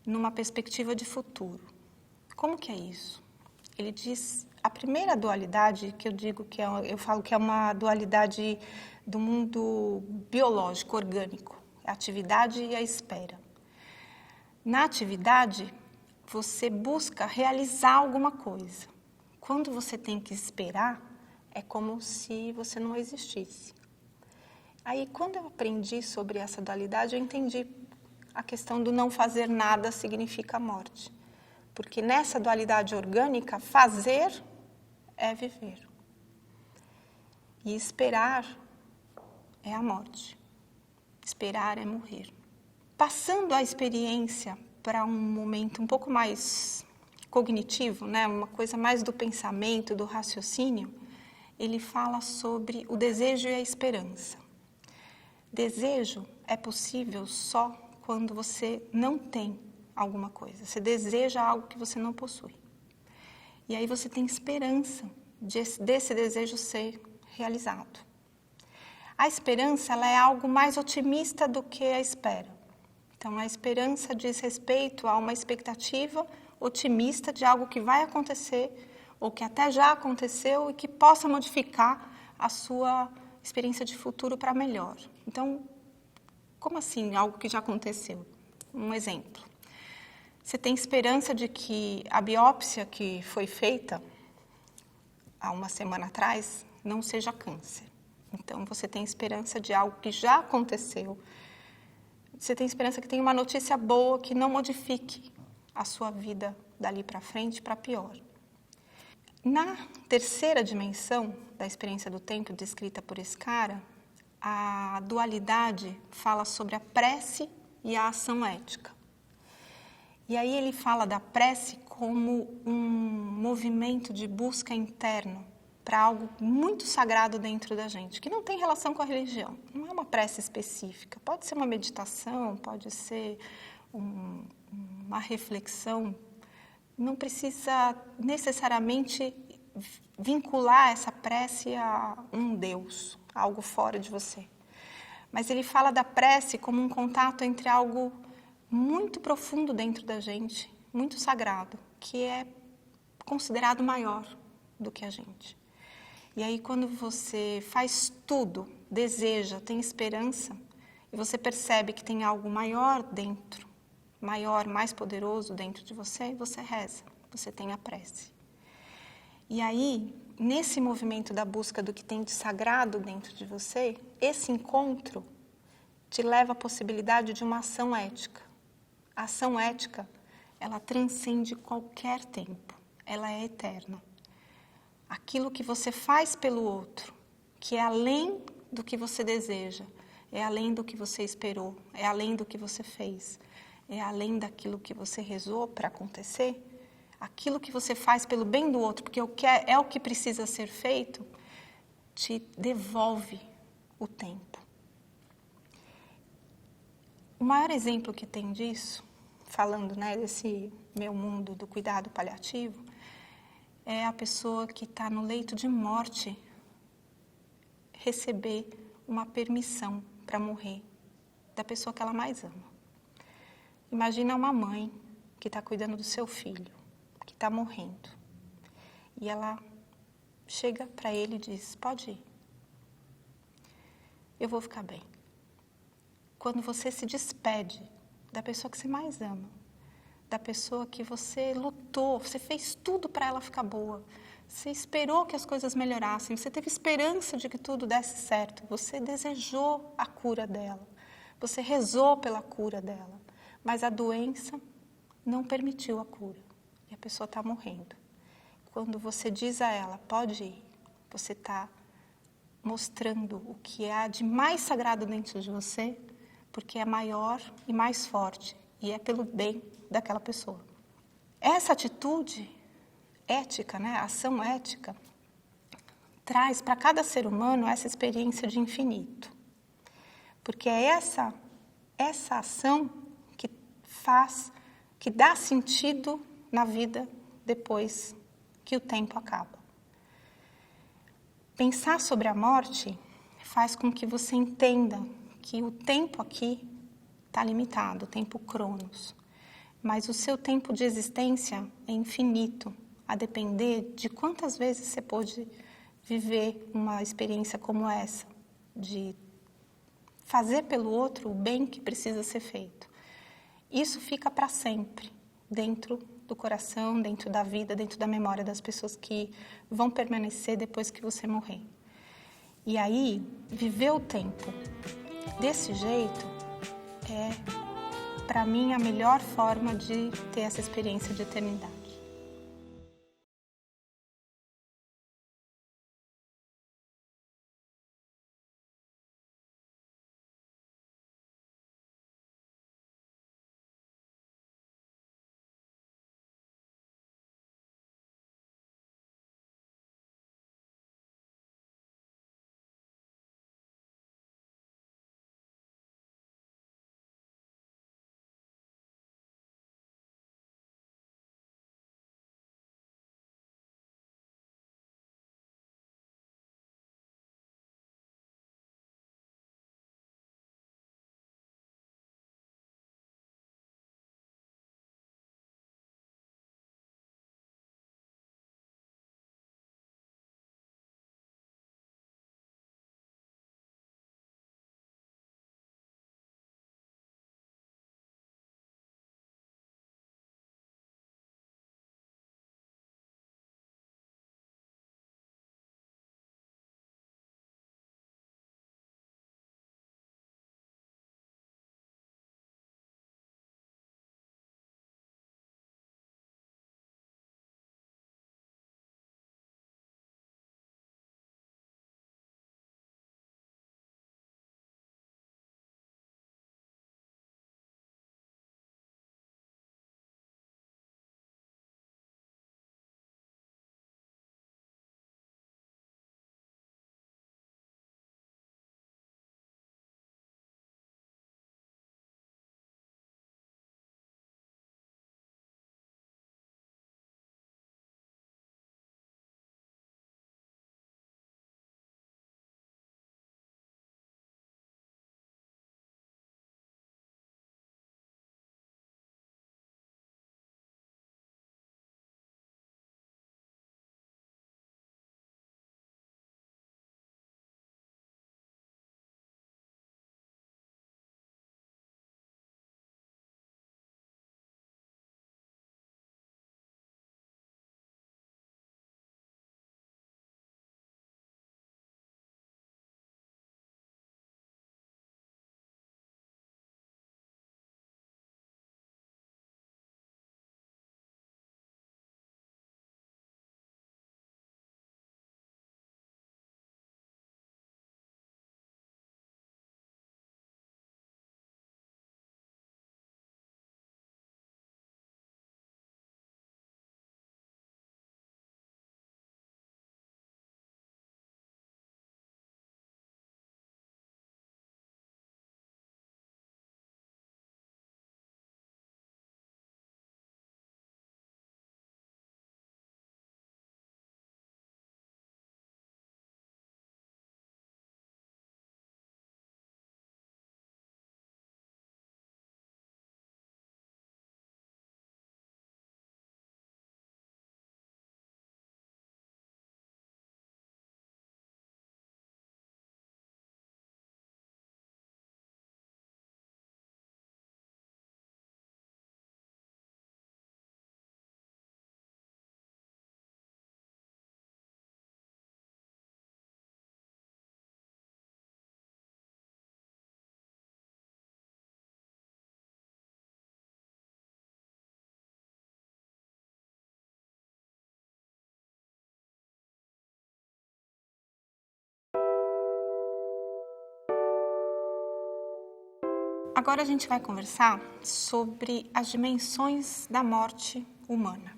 A: numa perspectiva de futuro. Como que é isso? Ele diz, a primeira dualidade que eu digo que eu falo que é uma dualidade do mundo biológico, orgânico, a atividade e a espera. Na atividade, você busca realizar alguma coisa. Quando você tem que esperar, é como se você não existisse. Aí, quando eu aprendi sobre essa dualidade, eu entendi a questão do não fazer nada significa morte. Porque nessa dualidade orgânica, fazer é viver. E esperar é a morte. Esperar é morrer. Passando a experiência para um momento um pouco mais cognitivo, né, uma coisa mais do pensamento, do raciocínio, ele fala sobre o desejo e a esperança. Desejo é possível só quando você não tem alguma coisa. Você deseja algo que você não possui. E aí você tem esperança desse desejo ser realizado. A esperança, ela é algo mais otimista do que a espera. Então, a esperança diz respeito a uma expectativa otimista de algo que vai acontecer ou que até já aconteceu e que possa modificar a sua experiência de futuro para melhor. Então, como assim algo que já aconteceu? Um exemplo. Você tem esperança de que a biópsia que foi feita há uma semana atrás não seja câncer. Então, você tem esperança de algo que já aconteceu. Você tem esperança que tenha uma notícia boa que não modifique a sua vida dali para frente para pior. Na terceira dimensão da experiência do tempo descrita por esse cara, a dualidade fala sobre a prece e a ação ética. E aí ele fala da prece como um movimento de busca interno para algo muito sagrado dentro da gente, que não tem relação com a religião. Não é uma prece específica. Pode ser uma meditação, pode ser uma reflexão. Não precisa necessariamente vincular essa prece a um Deus, a algo fora de você. Mas ele fala da prece como um contato entre algo muito profundo dentro da gente, muito sagrado, que é considerado maior do que a gente. E aí, quando você faz tudo, deseja, tem esperança, e você percebe que tem algo maior dentro, maior, mais poderoso dentro de você reza, você tem a prece. E aí, nesse movimento da busca do que tem de sagrado dentro de você, esse encontro te leva à possibilidade de uma ação ética. A ação ética, ela transcende qualquer tempo, ela é eterna. Aquilo que você faz pelo outro, que é além do que você deseja, é além do que você esperou, é além do que você fez, é além daquilo que você rezou para acontecer, aquilo que você faz pelo bem do outro, porque é o que precisa ser feito, te devolve o tempo. O maior exemplo que tem disso, falando, né, desse meu mundo do cuidado paliativo, é a pessoa que está no leito de morte receber uma permissão para morrer da pessoa que ela mais ama. Imagina uma mãe que está cuidando do seu filho, que está morrendo. E ela chega para ele e diz, pode ir. Eu vou ficar bem. Quando você se despede da pessoa que você mais ama, da pessoa que você lutou, você fez tudo para ela ficar boa, você esperou que as coisas melhorassem, você teve esperança de que tudo desse certo, você desejou a cura dela, você rezou pela cura dela, mas a doença não permitiu a cura e a pessoa está morrendo. Quando você diz a ela, pode ir, você está mostrando o que há de mais sagrado dentro de você, porque é maior e mais forte, e é pelo bem daquela pessoa. Essa atitude ética, né, ação ética, traz para cada ser humano essa experiência de infinito. Porque é essa ação que faz, que dá sentido na vida depois que o tempo acaba. Pensar sobre a morte faz com que você entenda que o tempo aqui está limitado, o tempo cronos. Mas o seu tempo de existência é infinito, a depender de quantas vezes você pôde viver uma experiência como essa, de fazer pelo outro o bem que precisa ser feito. Isso fica para sempre, dentro do coração, dentro da vida, dentro da memória das pessoas que vão permanecer depois que você morrer. E aí, viver o tempo desse jeito é, para mim, a melhor forma de ter essa experiência de eternidade. Agora a gente vai conversar sobre as dimensões da morte humana.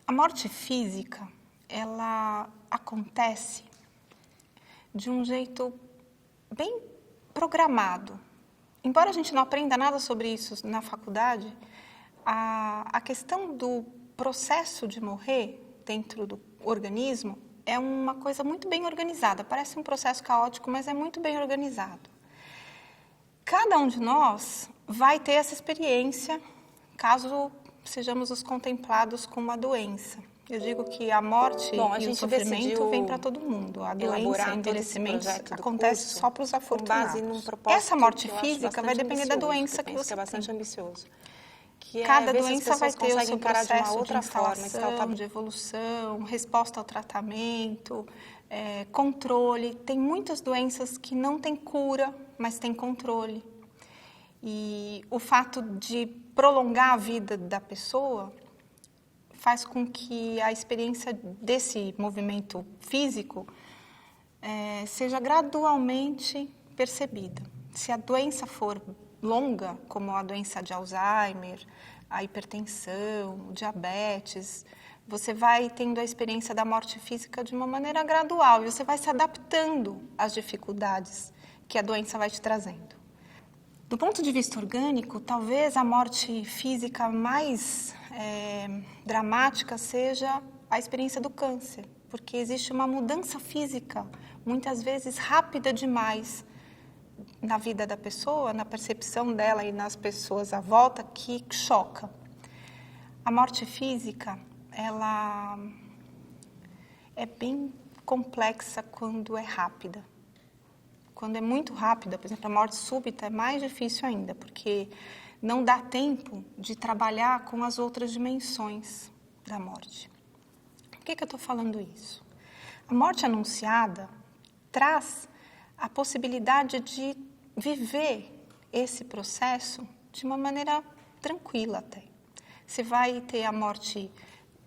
A: A morte física, ela acontece de um jeito bem programado. Embora a gente não aprenda nada sobre isso na faculdade, a questão do processo de morrer dentro do organismo é uma coisa muito bem organizada. Parece um processo caótico, mas é muito bem organizado. Cada um de nós vai ter essa experiência caso sejamos os contemplados com uma doença. Eu digo que a morte e o sofrimento vem para todo mundo. A doença, o envelhecimento acontece só para os afortunados. Essa morte física vai depender da doença que você tem.
B: É bastante ambicioso.
A: Cada doença vai ter o seu processo de instalação, de evolução, resposta ao tratamento, controle. Tem muitas doenças que não têm cura, mas têm controle. E o fato de prolongar a vida da pessoa faz com que a experiência desse movimento físico seja gradualmente percebida. Se a doença for longa, como a doença de Alzheimer, a hipertensão, o diabetes, você vai tendo a experiência da morte física de uma maneira gradual e você vai se adaptando às dificuldades que a doença vai te trazendo. Do ponto de vista orgânico, talvez a morte física mais dramática seja a experiência do câncer, porque existe uma mudança física, muitas vezes rápida demais, na vida da pessoa, na percepção dela e nas pessoas à volta, que choca. A morte física, ela é bem complexa quando é rápida. Quando é muito rápida, por exemplo, a morte súbita é mais difícil ainda, porque não dá tempo de trabalhar com as outras dimensões da morte. Por que eu estou falando isso? A morte anunciada traz a possibilidade de viver esse processo de uma maneira tranquila até. Você vai ter a morte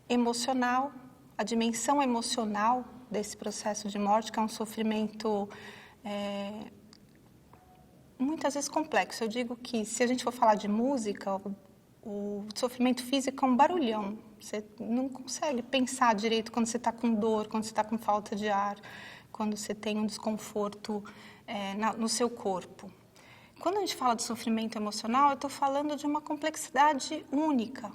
A: emocional, a dimensão emocional desse processo de morte, que é um sofrimento muitas vezes complexo. Eu digo que, se a gente for falar de música, o sofrimento físico é um barulhão. Você não consegue pensar direito quando você está com dor, quando você está com falta de ar, quando você tem um desconforto no seu corpo. Quando a gente fala de sofrimento emocional, eu estou falando de uma complexidade única.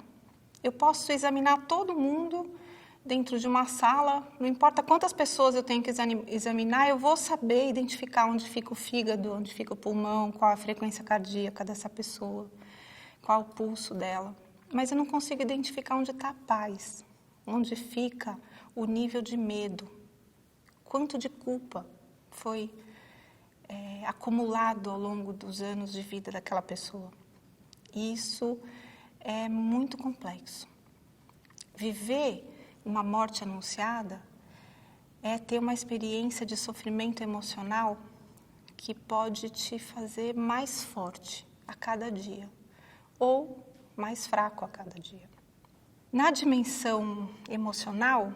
A: Eu posso examinar todo mundo dentro de uma sala, não importa quantas pessoas eu tenho que examinar, eu vou saber identificar onde fica o fígado, onde fica o pulmão, qual a frequência cardíaca dessa pessoa, qual o pulso dela. Mas eu não consigo identificar onde está a paz, onde fica o nível de medo, quanto de culpa foi acumulado ao longo dos anos de vida daquela pessoa. Isso é muito complexo. Viver uma morte anunciada é ter uma experiência de sofrimento emocional que pode te fazer mais forte a cada dia ou mais fraco a cada dia. Na dimensão emocional,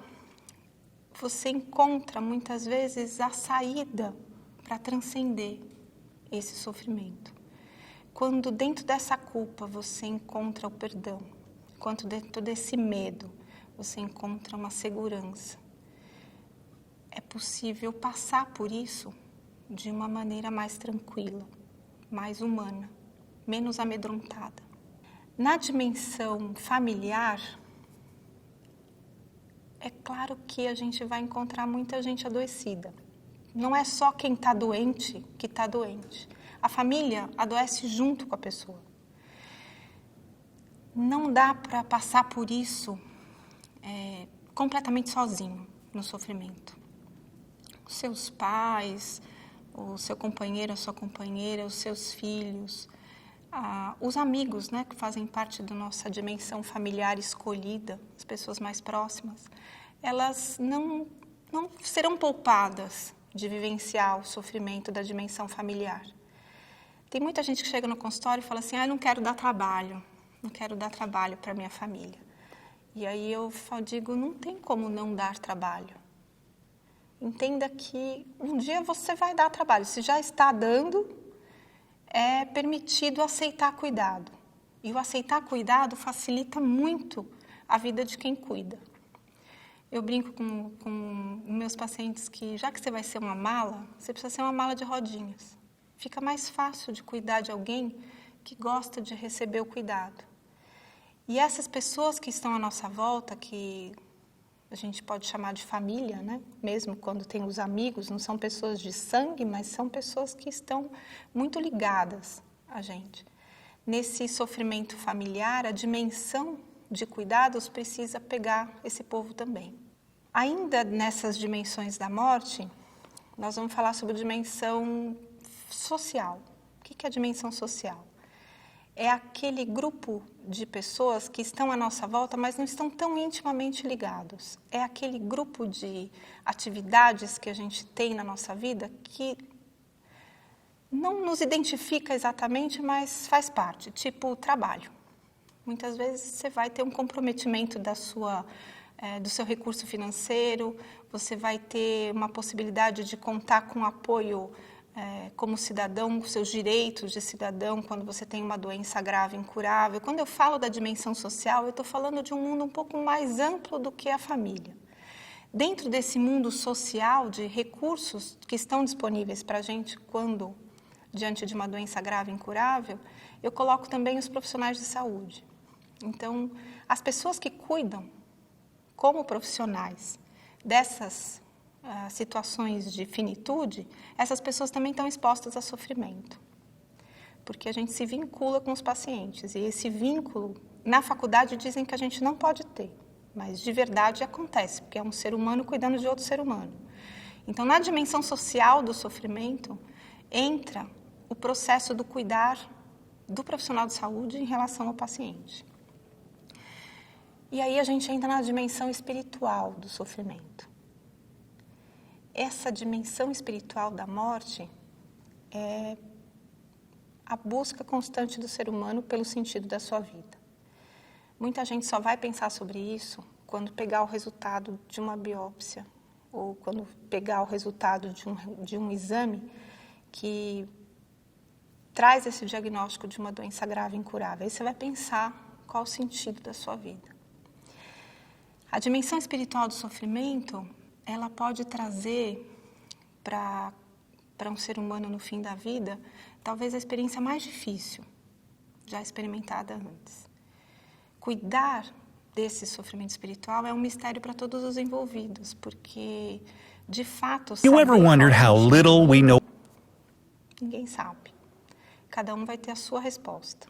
A: você encontra muitas vezes a saída para transcender esse sofrimento. Quando dentro dessa culpa você encontra o perdão, quando dentro desse medo você encontra uma segurança, é possível passar por isso de uma maneira mais tranquila, mais humana, menos amedrontada. Na dimensão familiar, é claro que a gente vai encontrar muita gente adoecida. Não é só quem está doente que está doente. A família adoece junto com a pessoa. Não dá para passar por isso completamente sozinho no sofrimento. Os seus pais, o seu companheiro, a sua companheira, os seus filhos, os amigos, né, que fazem parte da nossa dimensão familiar escolhida, as pessoas mais próximas, elas não serão poupadas de vivenciar o sofrimento da dimensão familiar. Tem muita gente que chega no consultório e fala assim, eu não quero dar trabalho para minha família. E aí eu digo, não tem como não dar trabalho. Entenda que um dia você vai dar trabalho. Se já está dando, é permitido aceitar cuidado. E o aceitar cuidado facilita muito a vida de quem cuida. Eu brinco com meus pacientes que, já que você vai ser uma mala, você precisa ser uma mala de rodinhas. Fica mais fácil de cuidar de alguém que gosta de receber o cuidado. E essas pessoas que estão à nossa volta, que a gente pode chamar de família, né? Mesmo quando tem os amigos, não são pessoas de sangue, mas são pessoas que estão muito ligadas a gente. Nesse sofrimento familiar, a dimensão de cuidados precisa pegar esse povo também. Ainda nessas dimensões da morte, nós vamos falar sobre a dimensão social. O que é a dimensão social? É aquele grupo de pessoas que estão à nossa volta, mas não estão tão intimamente ligados. É aquele grupo de atividades que a gente tem na nossa vida que não nos identifica exatamente, mas faz parte, tipo o trabalho. Muitas vezes você vai ter um comprometimento do seu recurso financeiro, você vai ter uma possibilidade de contar com apoio como cidadão, com seus direitos de cidadão, quando você tem uma doença grave, incurável. Quando eu falo da dimensão social, eu estou falando de um mundo um pouco mais amplo do que a família. Dentro desse mundo social de recursos que estão disponíveis para a gente quando diante de uma doença grave e incurável, eu coloco também os profissionais de saúde. Então, as pessoas que cuidam como profissionais dessas situações de finitude, essas pessoas também estão expostas a sofrimento. Porque a gente se vincula com os pacientes. E esse vínculo, na faculdade, dizem que a gente não pode ter. Mas, de verdade, acontece, porque é um ser humano cuidando de outro ser humano. Então, na dimensão social do sofrimento, entra o processo do cuidar do profissional de saúde em relação ao paciente. E aí a gente entra na dimensão espiritual do sofrimento. Essa dimensão espiritual da morte é a busca constante do ser humano pelo sentido da sua vida. Muita gente só vai pensar sobre isso quando pegar o resultado de uma biópsia ou quando pegar o resultado de um exame que traz esse diagnóstico de uma doença grave e incurável. Aí você vai pensar qual o sentido da sua vida. A dimensão espiritual do sofrimento, ela pode trazer para um ser humano no fim da vida, talvez a experiência mais difícil, já experimentada antes. Cuidar desse sofrimento espiritual é um mistério para todos os envolvidos, porque, de fato,
B: You ever wondered how little we know?
A: Ninguém sabe. Cada um vai ter a sua resposta.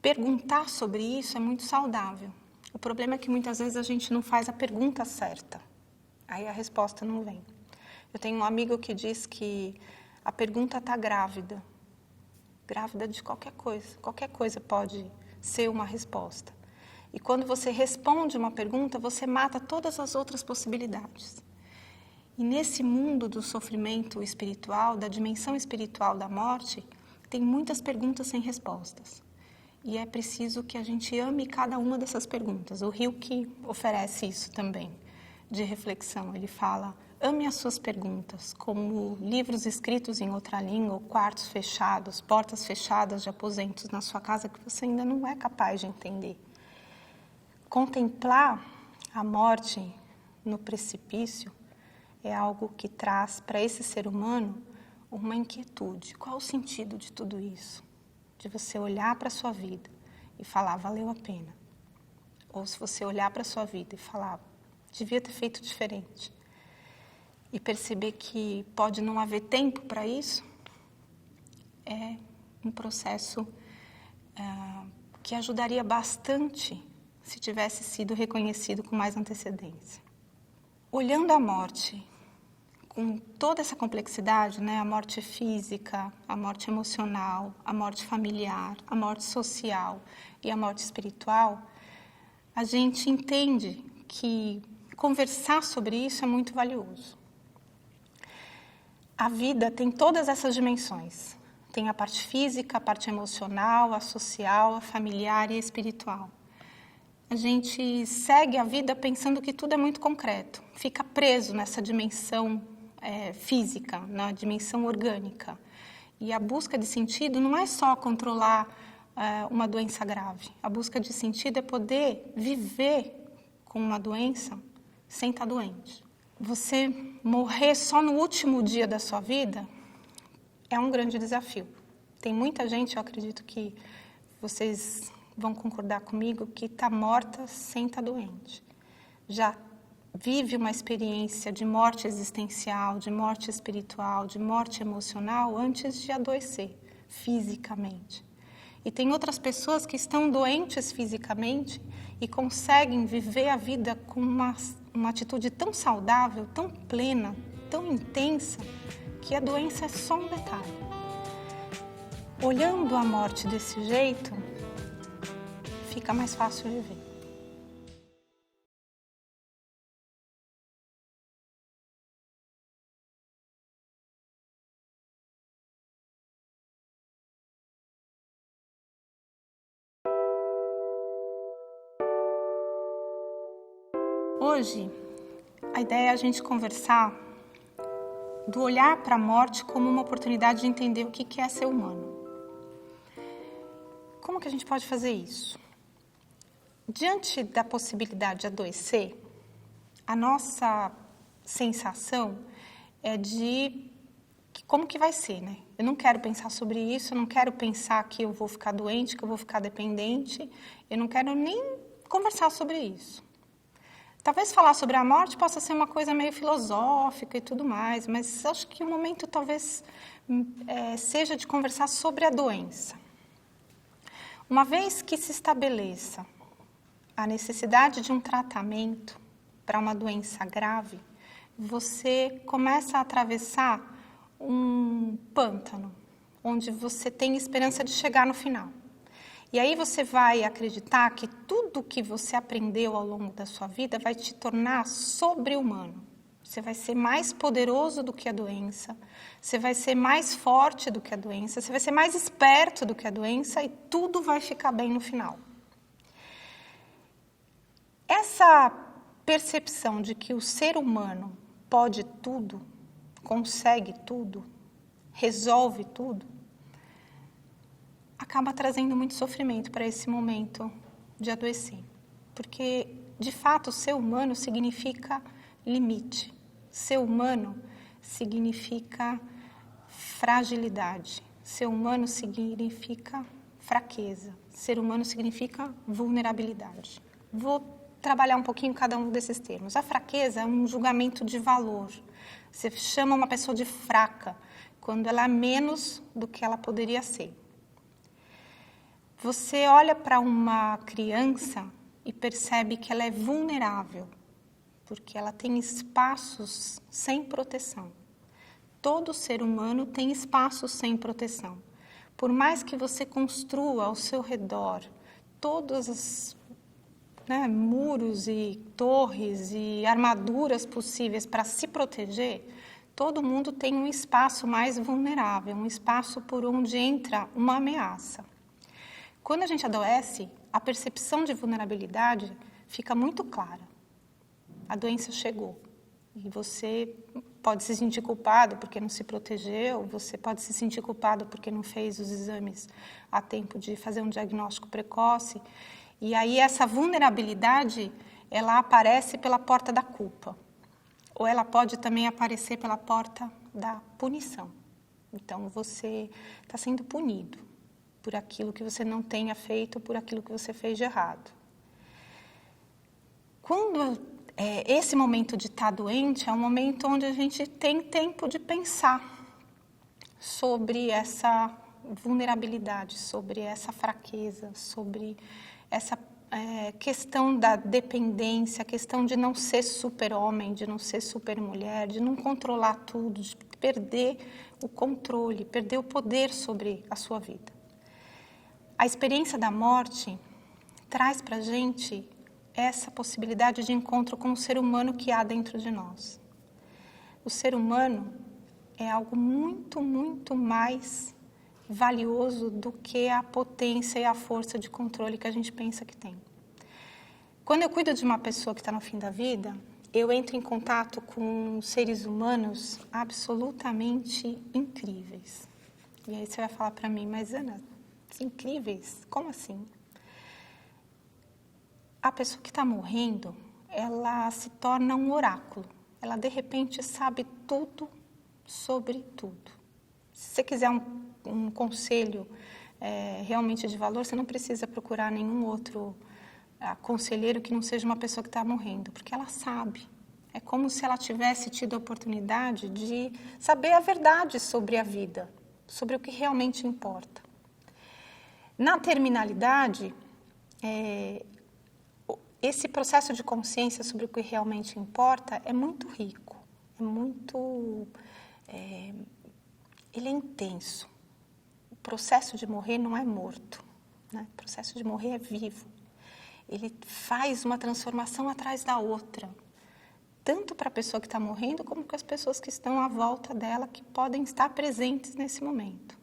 A: Perguntar sobre isso é muito saudável. O problema é que muitas vezes a gente não faz a pergunta certa. Aí a resposta não vem. Eu tenho um amigo que diz que a pergunta está grávida. Grávida de qualquer coisa. Qualquer coisa pode ser uma resposta. E quando você responde uma pergunta, você mata todas as outras possibilidades. E nesse mundo do sofrimento espiritual, da dimensão espiritual da morte, tem muitas perguntas sem respostas. E é preciso que a gente ame cada uma dessas perguntas. O Rilke oferece isso também, de reflexão. Ele fala, ame as suas perguntas, como livros escritos em outra língua, quartos fechados, portas fechadas de aposentos na sua casa que você ainda não é capaz de entender. Contemplar a morte no precipício é algo que traz para esse ser humano uma inquietude. Qual o sentido de tudo isso? De você olhar para a sua vida e falar, valeu a pena. Ou se você olhar para a sua vida e falar, devia ter feito diferente. E perceber que pode não haver tempo para isso, é um processo que ajudaria bastante se tivesse sido reconhecido com mais antecedência. Olhando a morte com toda essa complexidade, né, a morte física, a morte emocional, a morte familiar, a morte social e a morte espiritual, a gente entende que conversar sobre isso é muito valioso. A vida tem todas essas dimensões. Tem a parte física, a parte emocional, a social, a familiar e a espiritual. A gente segue a vida pensando que tudo é muito concreto. Fica preso nessa dimensão física, na dimensão orgânica. E a busca de sentido não é só controlar uma doença grave. A busca de sentido é poder viver com uma doença sem estar doente. Você morrer só no último dia da sua vida é um grande desafio. Tem muita gente, eu acredito que vocês vão concordar comigo, que está morta sem estar doente. Já vive uma experiência de morte existencial, de morte espiritual, de morte emocional antes de adoecer fisicamente. E tem outras pessoas que estão doentes fisicamente e conseguem viver a vida com uma atitude tão saudável, tão plena, tão intensa, que a doença é só um detalhe. Olhando a morte desse jeito, fica mais fácil de ver. Hoje, a ideia é a gente conversar do olhar para a morte como uma oportunidade de entender o que é ser humano. Como que a gente pode fazer isso? Diante da possibilidade de adoecer, a nossa sensação é de como que vai ser, né? Eu não quero pensar sobre isso, eu não quero pensar que eu vou ficar doente, que eu vou ficar dependente, eu não quero nem conversar sobre isso. Talvez falar sobre a morte possa ser uma coisa meio filosófica e tudo mais, mas acho que o momento talvez seja de conversar sobre a doença. Uma vez que se estabeleça a necessidade de um tratamento para uma doença grave, você começa a atravessar um pântano, onde você tem esperança de chegar no final. E aí você vai acreditar que tudo que você aprendeu ao longo da sua vida vai te tornar sobre-humano. Você vai ser mais poderoso do que a doença, você vai ser mais forte do que a doença, você vai ser mais esperto do que a doença e tudo vai ficar bem no final. Essa percepção de que o ser humano pode tudo, consegue tudo, resolve tudo, acaba trazendo muito sofrimento para esse momento de adoecer. Porque, de fato, ser humano significa limite. Ser humano significa fragilidade. Ser humano significa fraqueza. Ser humano significa vulnerabilidade. Vou trabalhar um pouquinho cada um desses termos. A fraqueza é um julgamento de valor. Você chama uma pessoa de fraca quando ela é menos do que ela poderia ser. Você olha para uma criança e percebe que ela é vulnerável, porque ela tem espaços sem proteção. Todo ser humano tem espaços sem proteção. Por mais que você construa ao seu redor todos os muros e torres e armaduras possíveis para se proteger, todo mundo tem um espaço mais vulnerável, um espaço por onde entra uma ameaça. Quando a gente adoece, a percepção de vulnerabilidade fica muito clara. A doença chegou e você pode se sentir culpado porque não se protegeu, você pode se sentir culpado porque não fez os exames a tempo de fazer um diagnóstico precoce. E aí essa vulnerabilidade, ela aparece pela porta da culpa. Ou ela pode também aparecer pela porta da punição. Então você está sendo punido por aquilo que você não tenha feito, por aquilo que você fez de errado. Quando esse momento de estar doente é um momento onde a gente tem tempo de pensar sobre essa vulnerabilidade, sobre essa fraqueza, sobre essa questão da dependência, a questão de não ser super-homem, de não ser super-mulher, de não controlar tudo, de perder o controle, perder o poder sobre a sua vida. A experiência da morte traz para a gente essa possibilidade de encontro com o ser humano que há dentro de nós. O ser humano é algo muito, muito mais valioso do que a potência e a força de controle que a gente pensa que tem. Quando eu cuido de uma pessoa que está no fim da vida, eu entro em contato com seres humanos absolutamente incríveis. E aí você vai falar para mim, mas Ana, incríveis, como assim? A pessoa que está morrendo, ela se torna um oráculo. Ela, de repente, sabe tudo sobre tudo. Se você quiser um conselho realmente de valor, você não precisa procurar nenhum outro conselheiro que não seja uma pessoa que está morrendo, porque ela sabe. É como se ela tivesse tido a oportunidade de saber a verdade sobre a vida, sobre o que realmente importa. Na terminalidade, esse processo de consciência sobre o que realmente importa é muito rico, ele é intenso. O processo de morrer não é morto, né? O processo de morrer é vivo. Ele faz uma transformação atrás da outra, tanto para a pessoa que está morrendo, como para as pessoas que estão à volta dela, que podem estar presentes nesse momento.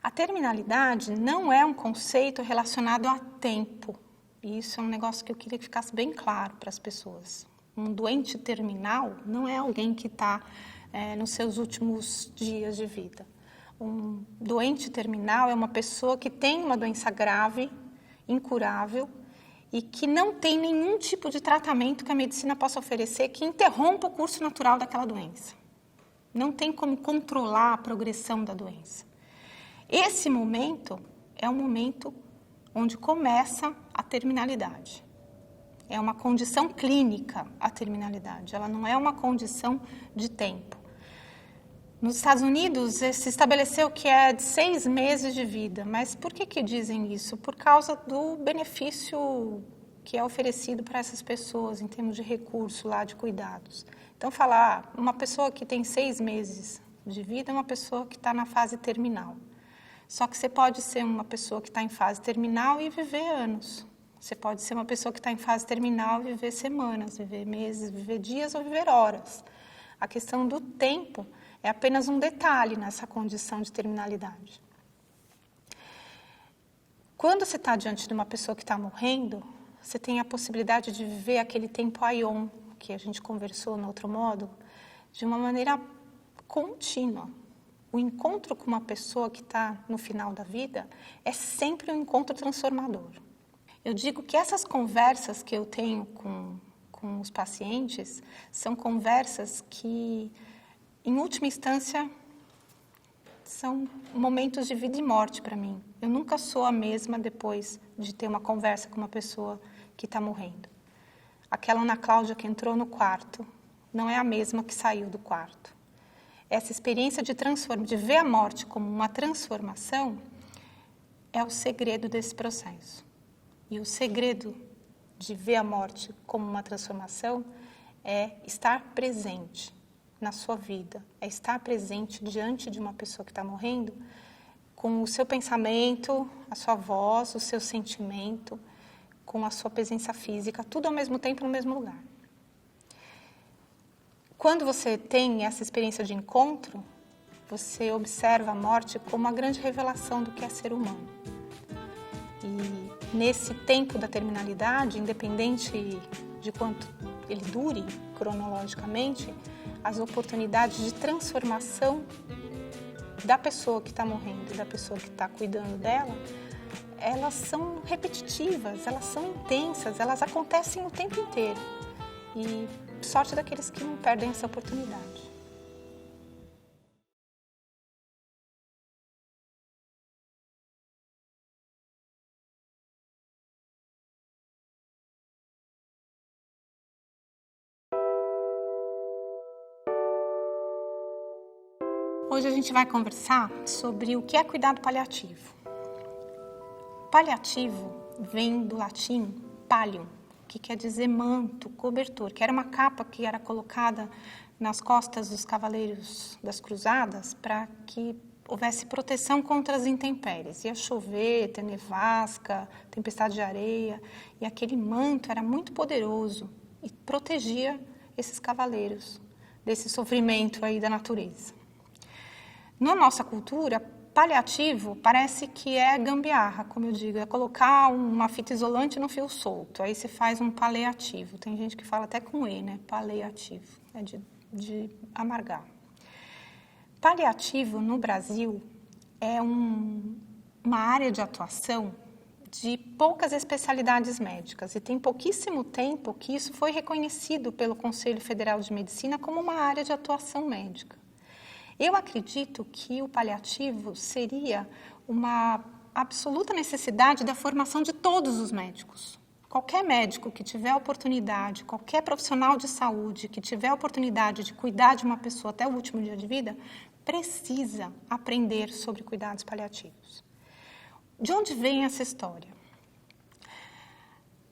A: A terminalidade não é um conceito relacionado a tempo. E isso é um negócio que eu queria que ficasse bem claro para as pessoas. Um doente terminal não é alguém que está nos seus últimos dias de vida. Um doente terminal é uma pessoa que tem uma doença grave, incurável, e que não tem nenhum tipo de tratamento que a medicina possa oferecer que interrompa o curso natural daquela doença. Não tem como controlar a progressão da doença. Esse momento é um momento onde começa a terminalidade. É uma condição clínica a terminalidade, ela não é uma condição de tempo. Nos Estados Unidos, se estabeleceu que é de 6 meses de vida, mas por que dizem isso? Por causa do benefício que é oferecido para essas pessoas em termos de recurso lá, de cuidados. Então, falar uma pessoa que tem 6 meses de vida é uma pessoa que está na fase terminal. Só que você pode ser uma pessoa que está em fase terminal e viver anos. Você pode ser uma pessoa que está em fase terminal e viver semanas, viver meses, viver dias ou viver horas. A questão do tempo é apenas um detalhe nessa condição de terminalidade. Quando você está diante de uma pessoa que está morrendo, você tem a possibilidade de viver aquele tempo aion, que a gente conversou no outro modo, de uma maneira contínua. O encontro com uma pessoa que está no final da vida é sempre um encontro transformador. Eu digo que essas conversas que eu tenho com os pacientes são conversas que, em última instância, são momentos de vida e morte para mim. Eu nunca sou a mesma depois de ter uma conversa com uma pessoa que está morrendo. Aquela Ana Cláudia que entrou no quarto não é a mesma que saiu do quarto. Essa experiência de ver a morte como uma transformação é o segredo desse processo. E o segredo de ver a morte como uma transformação é estar presente na sua vida, é estar presente diante de uma pessoa que está morrendo com o seu pensamento, a sua voz, o seu sentimento, com a sua presença física, tudo ao mesmo tempo no mesmo lugar. Quando você tem essa experiência de encontro, você observa a morte como uma grande revelação do que é ser humano. E nesse tempo da terminalidade, independente de quanto ele dure cronologicamente, as oportunidades de transformação da pessoa que está morrendo e da pessoa que está cuidando dela, elas são repetitivas, elas são intensas, elas acontecem o tempo inteiro. E sorte daqueles que não perdem essa oportunidade. Hoje a gente vai conversar sobre o que é cuidado paliativo. Paliativo vem do latim pallium, que quer dizer manto, cobertor, que era uma capa que era colocada nas costas dos cavaleiros das cruzadas para que houvesse proteção contra as intempéries. Ia chover, ter nevasca, tempestade de areia, e aquele manto era muito poderoso e protegia esses cavaleiros desse sofrimento aí da natureza. Na nossa cultura, paliativo parece que é gambiarra, como eu digo, é colocar uma fita isolante no fio solto, aí você faz um paliativo. Tem gente que fala até com E, né? Paliativo, é de amargar. Paliativo, no Brasil, é uma área de atuação de poucas especialidades médicas e tem pouquíssimo tempo que isso foi reconhecido pelo Conselho Federal de Medicina como uma área de atuação médica. Eu acredito que o paliativo seria uma absoluta necessidade da formação de todos os médicos. Qualquer médico que tiver oportunidade, qualquer profissional de saúde que tiver oportunidade de cuidar de uma pessoa até o último dia de vida, precisa aprender sobre cuidados paliativos. De onde vem essa história?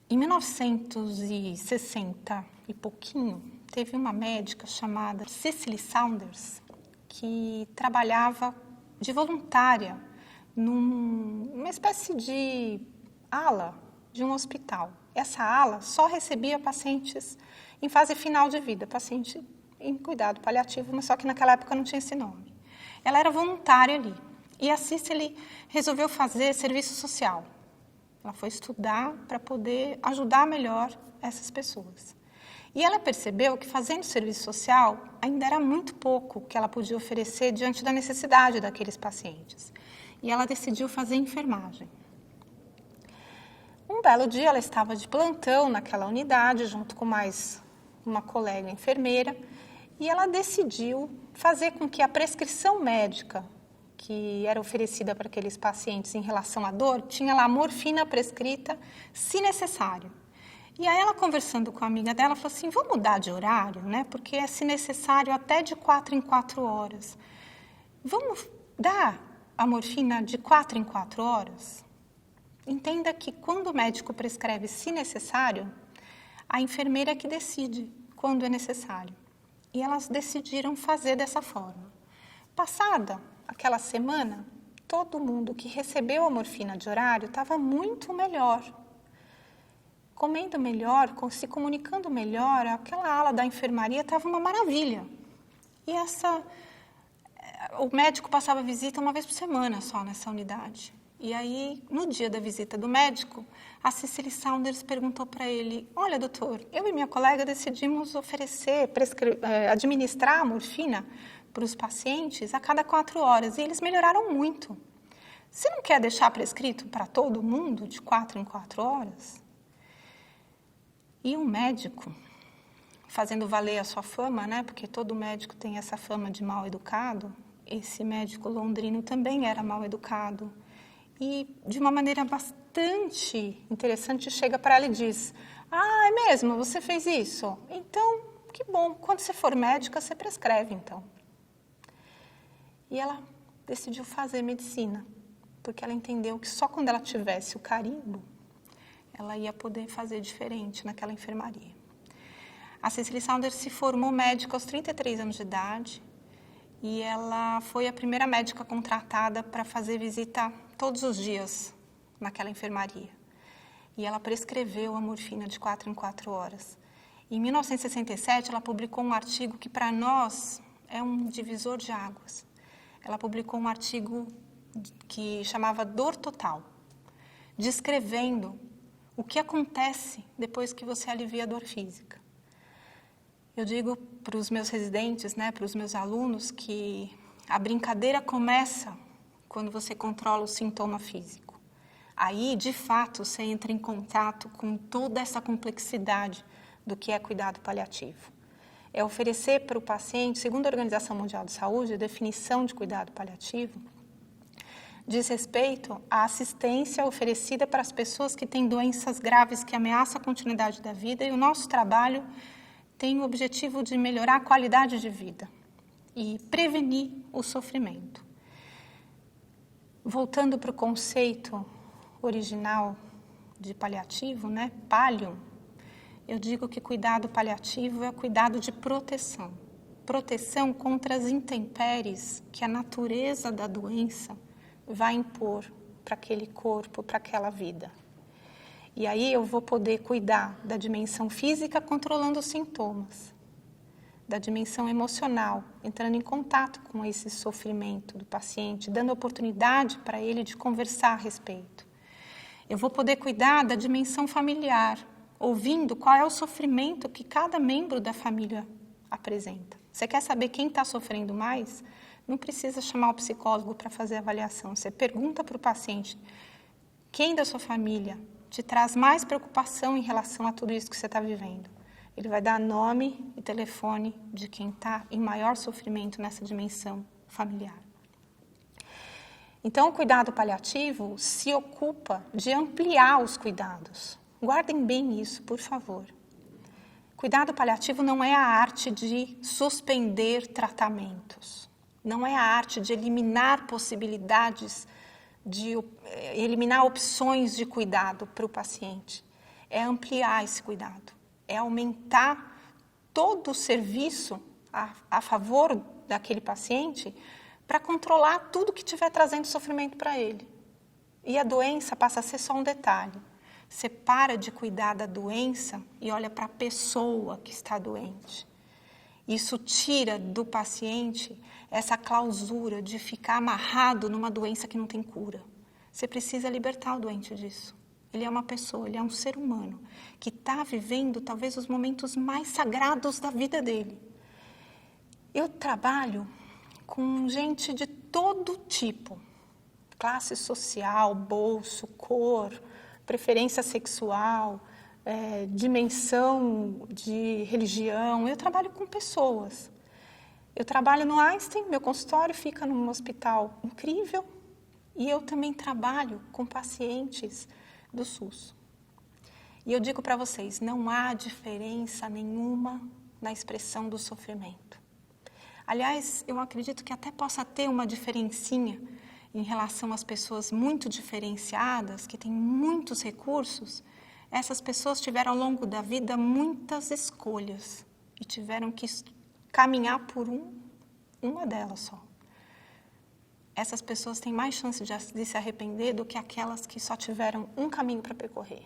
A: Em 1960 e pouquinho, teve uma médica chamada Cicely Saunders, que trabalhava de voluntária numa espécie de ala de um hospital. Essa ala só recebia pacientes em fase final de vida, paciente em cuidado paliativo, mas só que naquela época não tinha esse nome. Ela era voluntária ali. E a Cicely resolveu fazer serviço social. Ela foi estudar para poder ajudar melhor essas pessoas. E ela percebeu que fazendo serviço social ainda era muito pouco que ela podia oferecer diante da necessidade daqueles pacientes. E ela decidiu fazer enfermagem. Um belo dia ela estava de plantão naquela unidade, junto com mais uma colega enfermeira, e ela decidiu fazer com que a prescrição médica que era oferecida para aqueles pacientes em relação à dor, tinha lá morfina prescrita, se necessário. E aí ela, conversando com a amiga dela, falou assim, vamos mudar de horário, né? Porque é se necessário até de 4 em 4 horas. Vamos dar a morfina de 4 em 4 horas? Entenda que quando o médico prescreve se necessário, a enfermeira é que decide quando é necessário. E elas decidiram fazer dessa forma. Passada aquela semana, todo mundo que recebeu a morfina de horário estava muito melhor. Comendo melhor, se comunicando melhor, aquela ala da enfermaria estava uma maravilha. E o médico passava visita uma vez por semana só nessa unidade. E aí, no dia da visita do médico, a Cicely Saunders perguntou para ele, olha, doutor, eu e minha colega decidimos administrar a morfina para os pacientes a cada 4 horas, e eles melhoraram muito. Você não quer deixar prescrito para todo mundo de 4 em 4 horas? E um médico, fazendo valer a sua fama, né, porque todo médico tem essa fama de mal educado, esse médico londrino também era mal educado. E, de uma maneira bastante interessante, chega para ela e diz, ah, é mesmo? Você fez isso? Então, que bom. Quando você for médica, você prescreve, então. E ela decidiu fazer medicina, porque ela entendeu que só quando ela tivesse o carimbo, ela ia poder fazer diferente naquela enfermaria. A Cicely Saunders se formou médica aos 33 anos de idade e ela foi a primeira médica contratada para fazer visita todos os dias naquela enfermaria. E ela prescreveu a morfina de 4 em 4 horas. Em 1967, ela publicou um artigo que, para nós, é um divisor de águas. Ela publicou um artigo que chamava Dor Total, descrevendo o que acontece depois que você alivia a dor física. Eu digo para os meus residentes, né, para os meus alunos, que a brincadeira começa quando você controla o sintoma físico. Aí, de fato, você entra em contato com toda essa complexidade do que é cuidado paliativo. É oferecer para o paciente, segundo a Organização Mundial de Saúde, a definição de cuidado paliativo diz respeito à assistência oferecida para as pessoas que têm doenças graves que ameaçam a continuidade da vida, e o nosso trabalho tem o objetivo de melhorar a qualidade de vida e prevenir o sofrimento. Voltando para o conceito original de paliativo, né, pallium, eu digo que cuidado paliativo é cuidado de proteção. Proteção contra as intempéries que a natureza da doença vai impor para aquele corpo, para aquela vida. E aí eu vou poder cuidar da dimensão física controlando os sintomas, da dimensão emocional, entrando em contato com esse sofrimento do paciente, dando oportunidade para ele de conversar a respeito. Eu vou poder cuidar da dimensão familiar, ouvindo qual é o sofrimento que cada membro da família apresenta. Você quer saber quem está sofrendo mais? Não precisa chamar o psicólogo para fazer a avaliação. Você pergunta para o paciente quem da sua família te traz mais preocupação em relação a tudo isso que você está vivendo. Ele vai dar nome e telefone de quem está em maior sofrimento nessa dimensão familiar. Então, o cuidado paliativo se ocupa de ampliar os cuidados. Guardem bem isso, por favor. Cuidado paliativo não é a arte de suspender tratamentos. Não é a arte de eliminar possibilidades, de eliminar opções de cuidado para o paciente. É ampliar esse cuidado. É aumentar todo o serviço a favor daquele paciente para controlar tudo que estiver trazendo sofrimento para ele. E a doença passa a ser só um detalhe. Você para de cuidar da doença e olha para a pessoa que está doente. Isso tira do paciente essa clausura de ficar amarrado numa doença que não tem cura. Você precisa libertar o doente disso. Ele é uma pessoa, ele é um ser humano que está vivendo talvez os momentos mais sagrados da vida dele. Eu trabalho com gente de todo tipo, classe social, bolso, cor, preferência sexual, dimensão de religião. Eu trabalho com pessoas. Eu trabalho no Einstein, meu consultório fica num hospital incrível, e eu também trabalho com pacientes do SUS. E eu digo para vocês, não há diferença nenhuma na expressão do sofrimento. Aliás, eu acredito que até possa ter uma diferencinha em relação às pessoas muito diferenciadas, que têm muitos recursos. Essas pessoas tiveram ao longo da vida muitas escolhas e tiveram que caminhar por uma delas só. Essas pessoas têm mais chance de se arrepender do que aquelas que só tiveram um caminho para percorrer.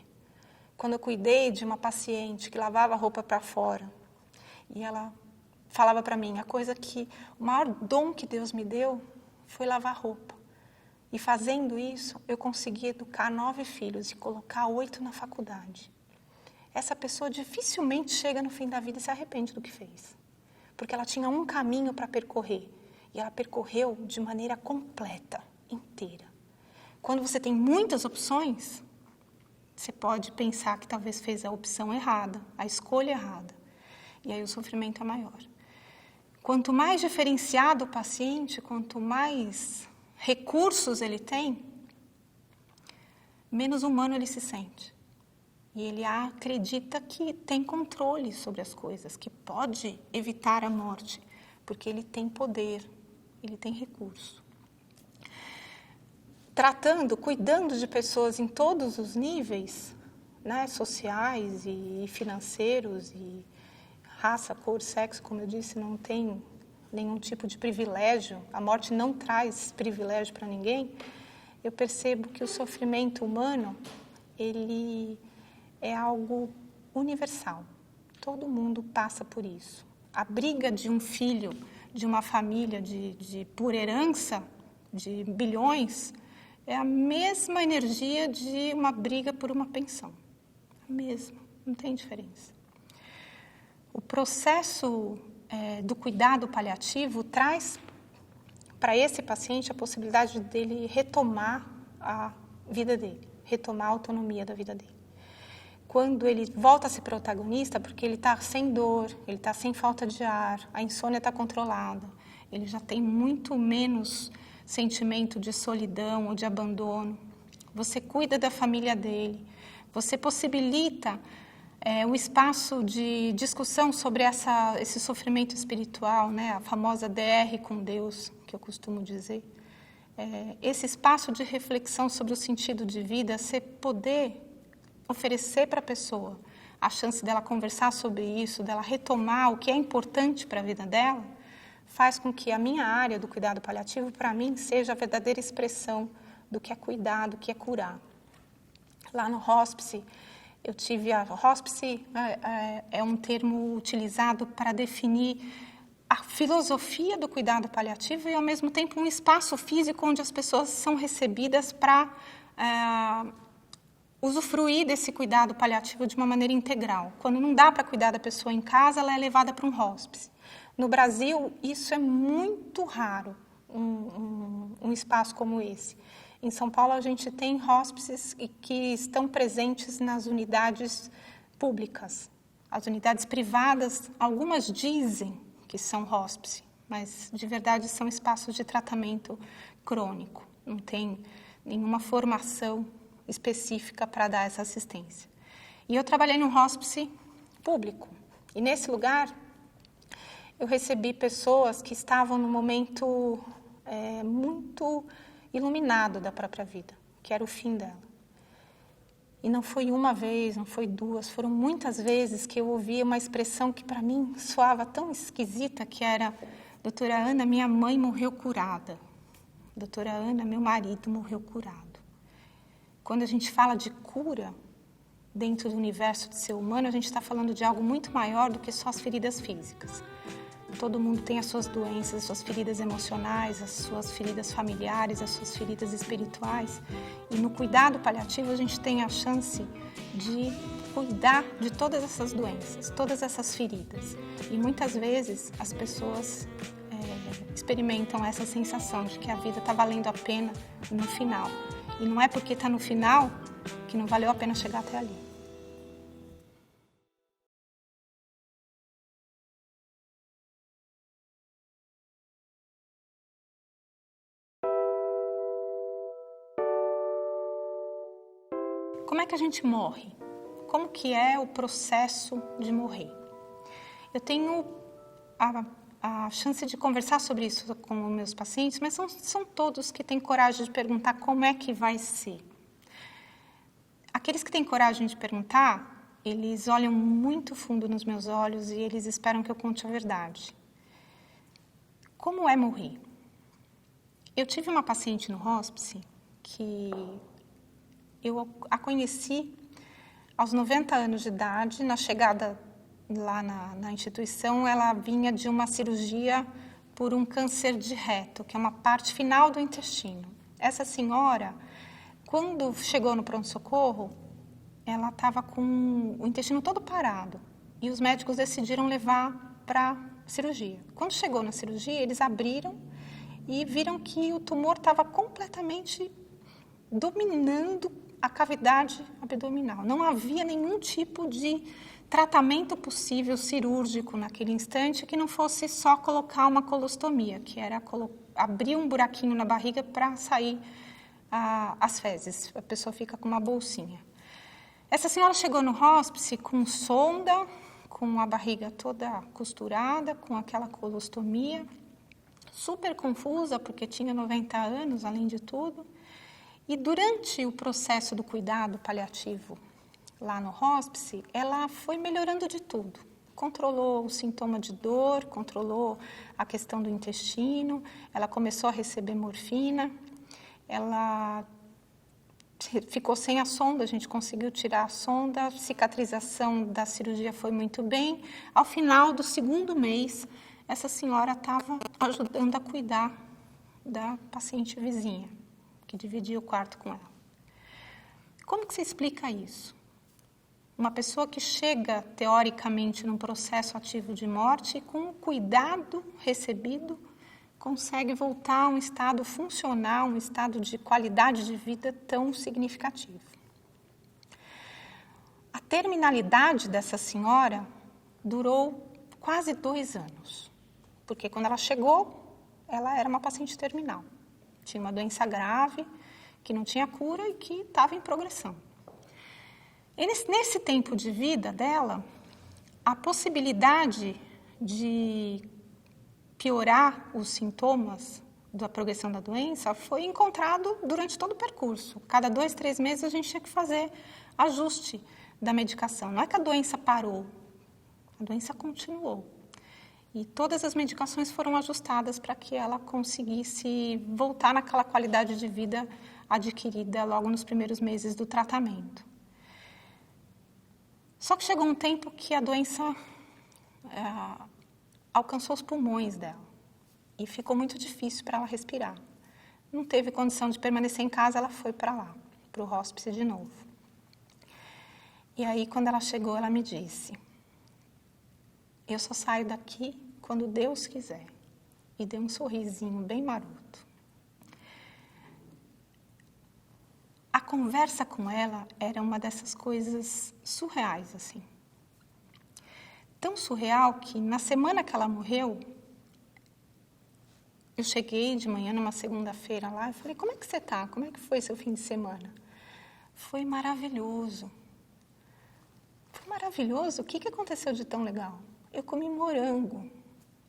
A: Quando eu cuidei de uma paciente que lavava a roupa para fora, e ela falava para mim, o maior dom que Deus me deu foi lavar roupa. E fazendo isso, eu consegui educar 9 filhos e colocar 8 na faculdade. Essa pessoa dificilmente chega no fim da vida e se arrepende do que fez. Porque ela tinha um caminho para percorrer. E ela percorreu de maneira completa, inteira. Quando você tem muitas opções, você pode pensar que talvez fez a opção errada, a escolha errada. E aí o sofrimento é maior. Quanto mais diferenciado o paciente, quanto mais recursos ele tem, menos humano ele se sente. E ele acredita que tem controle sobre as coisas, que pode evitar a morte, porque ele tem poder, ele tem recurso. Cuidando de pessoas em todos os níveis, né, sociais e financeiros, e raça, cor, sexo, como eu disse, não tem nenhum tipo de privilégio, a morte não traz privilégio para ninguém. Eu percebo que o sofrimento humano, ele é algo universal. Todo mundo passa por isso. A briga de um filho, de uma família por herança de bilhões, é a mesma energia de uma briga por uma pensão. A mesma, não tem diferença. O processo do cuidado paliativo traz para esse paciente a possibilidade dele retomar a vida dele, retomar a autonomia da vida dele. Quando ele volta a ser protagonista, porque ele está sem dor, ele está sem falta de ar, a insônia está controlada, ele já tem muito menos sentimento de solidão ou de abandono. Você cuida da família dele, você possibilita o espaço de discussão sobre esse sofrimento espiritual, né? A famosa DR com Deus, que eu costumo dizer. Esse espaço de reflexão sobre o sentido de vida, você poder oferecer para a pessoa a chance dela conversar sobre isso, dela retomar o que é importante para a vida dela, faz com que a minha área do cuidado paliativo, para mim, seja a verdadeira expressão do que é cuidar, do que é curar. Lá no hospice, hospice é um termo utilizado para definir a filosofia do cuidado paliativo e, ao mesmo tempo, um espaço físico onde as pessoas são recebidas para usufruir desse cuidado paliativo de uma maneira integral. Quando não dá para cuidar da pessoa em casa, ela é levada para um hospice. No Brasil, isso é muito raro. um espaço como esse. Em São Paulo, a gente tem hóspices que estão presentes nas unidades públicas. As unidades privadas, algumas dizem que são hóspice, mas de verdade são espaços de tratamento crônico. Não tem nenhuma formação específica para dar essa assistência. E eu trabalhei num hóspice público. E nesse lugar, eu recebi pessoas que estavam num momento muito iluminado da própria vida, que era o fim dela. E não foi uma vez, não foi duas, foram muitas vezes que eu ouvia uma expressão que para mim soava tão esquisita, que era: doutora Ana, minha mãe morreu curada. Doutora Ana, meu marido morreu curado. Quando a gente fala de cura dentro do universo do ser humano, a gente está falando de algo muito maior do que só as feridas físicas. Todo mundo tem as suas doenças, as suas feridas emocionais, as suas feridas familiares, as suas feridas espirituais. E no cuidado paliativo a gente tem a chance de cuidar de todas essas doenças, todas essas feridas. E muitas vezes as pessoas experimentam essa sensação de que a vida está valendo a pena no final. E não é porque está no final que não valeu a pena chegar até ali. Como é que a gente morre? Como que é o processo de morrer? Eu tenho a chance de conversar sobre isso com os meus pacientes, mas são todos que têm coragem de perguntar como é que vai ser. Aqueles que têm coragem de perguntar, eles olham muito fundo nos meus olhos e eles esperam que eu conte a verdade. Como é morrer? Eu tive uma paciente no hospice que eu a conheci aos 90 anos de idade. Na chegada lá na instituição, ela vinha de uma cirurgia por um câncer de reto, que é uma parte final do intestino. Essa senhora, quando chegou no pronto-socorro, ela estava com o intestino todo parado e os médicos decidiram levar para cirurgia. Quando chegou na cirurgia, eles abriram e viram que o tumor estava completamente dominando a cavidade abdominal. Não havia nenhum tipo de tratamento possível cirúrgico naquele instante que não fosse só colocar uma colostomia, que era abrir um buraquinho na barriga para sair as fezes. A pessoa fica com uma bolsinha. Essa senhora chegou no hospice com sonda, com a barriga toda costurada, com aquela colostomia, super confusa, porque tinha 90 anos, além de tudo. E durante o processo do cuidado paliativo lá no hospice, ela foi melhorando de tudo. Controlou o sintoma de dor, controlou a questão do intestino, ela começou a receber morfina, ela ficou sem a sonda, a gente conseguiu tirar a sonda, a cicatrização da cirurgia foi muito bem. Ao final do 2º mês, essa senhora estava ajudando a cuidar da paciente vizinha, que dividia o quarto com ela. Como que se explica isso? Uma pessoa que chega, teoricamente, num processo ativo de morte, com o cuidado recebido, consegue voltar a um estado funcional, um estado de qualidade de vida tão significativo. A terminalidade dessa senhora durou quase 2 anos, porque quando ela chegou, ela era uma paciente terminal. Tinha uma doença grave, que não tinha cura e que estava em progressão. E nesse tempo de vida dela, a possibilidade de piorar os sintomas da progressão da doença foi encontrado durante todo o percurso. Cada 2, 3 meses a gente tinha que fazer ajuste da medicação. Não é que a doença parou, a doença continuou. E todas as medicações foram ajustadas para que ela conseguisse voltar naquela qualidade de vida adquirida logo nos primeiros meses do tratamento. Só que chegou um tempo que a doença alcançou os pulmões dela e ficou muito difícil para ela respirar. Não teve condição de permanecer em casa, ela foi para lá, para o hospice de novo. E aí, quando ela chegou, ela me disse: eu só saio daqui quando Deus quiser. e dei um sorrisinho bem maroto. A conversa com ela era uma dessas coisas surreais, assim. Tão surreal que na semana que ela morreu, eu cheguei de manhã numa segunda-feira lá e falei, como é que você está? Como é que foi seu fim de semana? Foi maravilhoso. Foi maravilhoso? O que aconteceu de tão legal? Eu comi morango.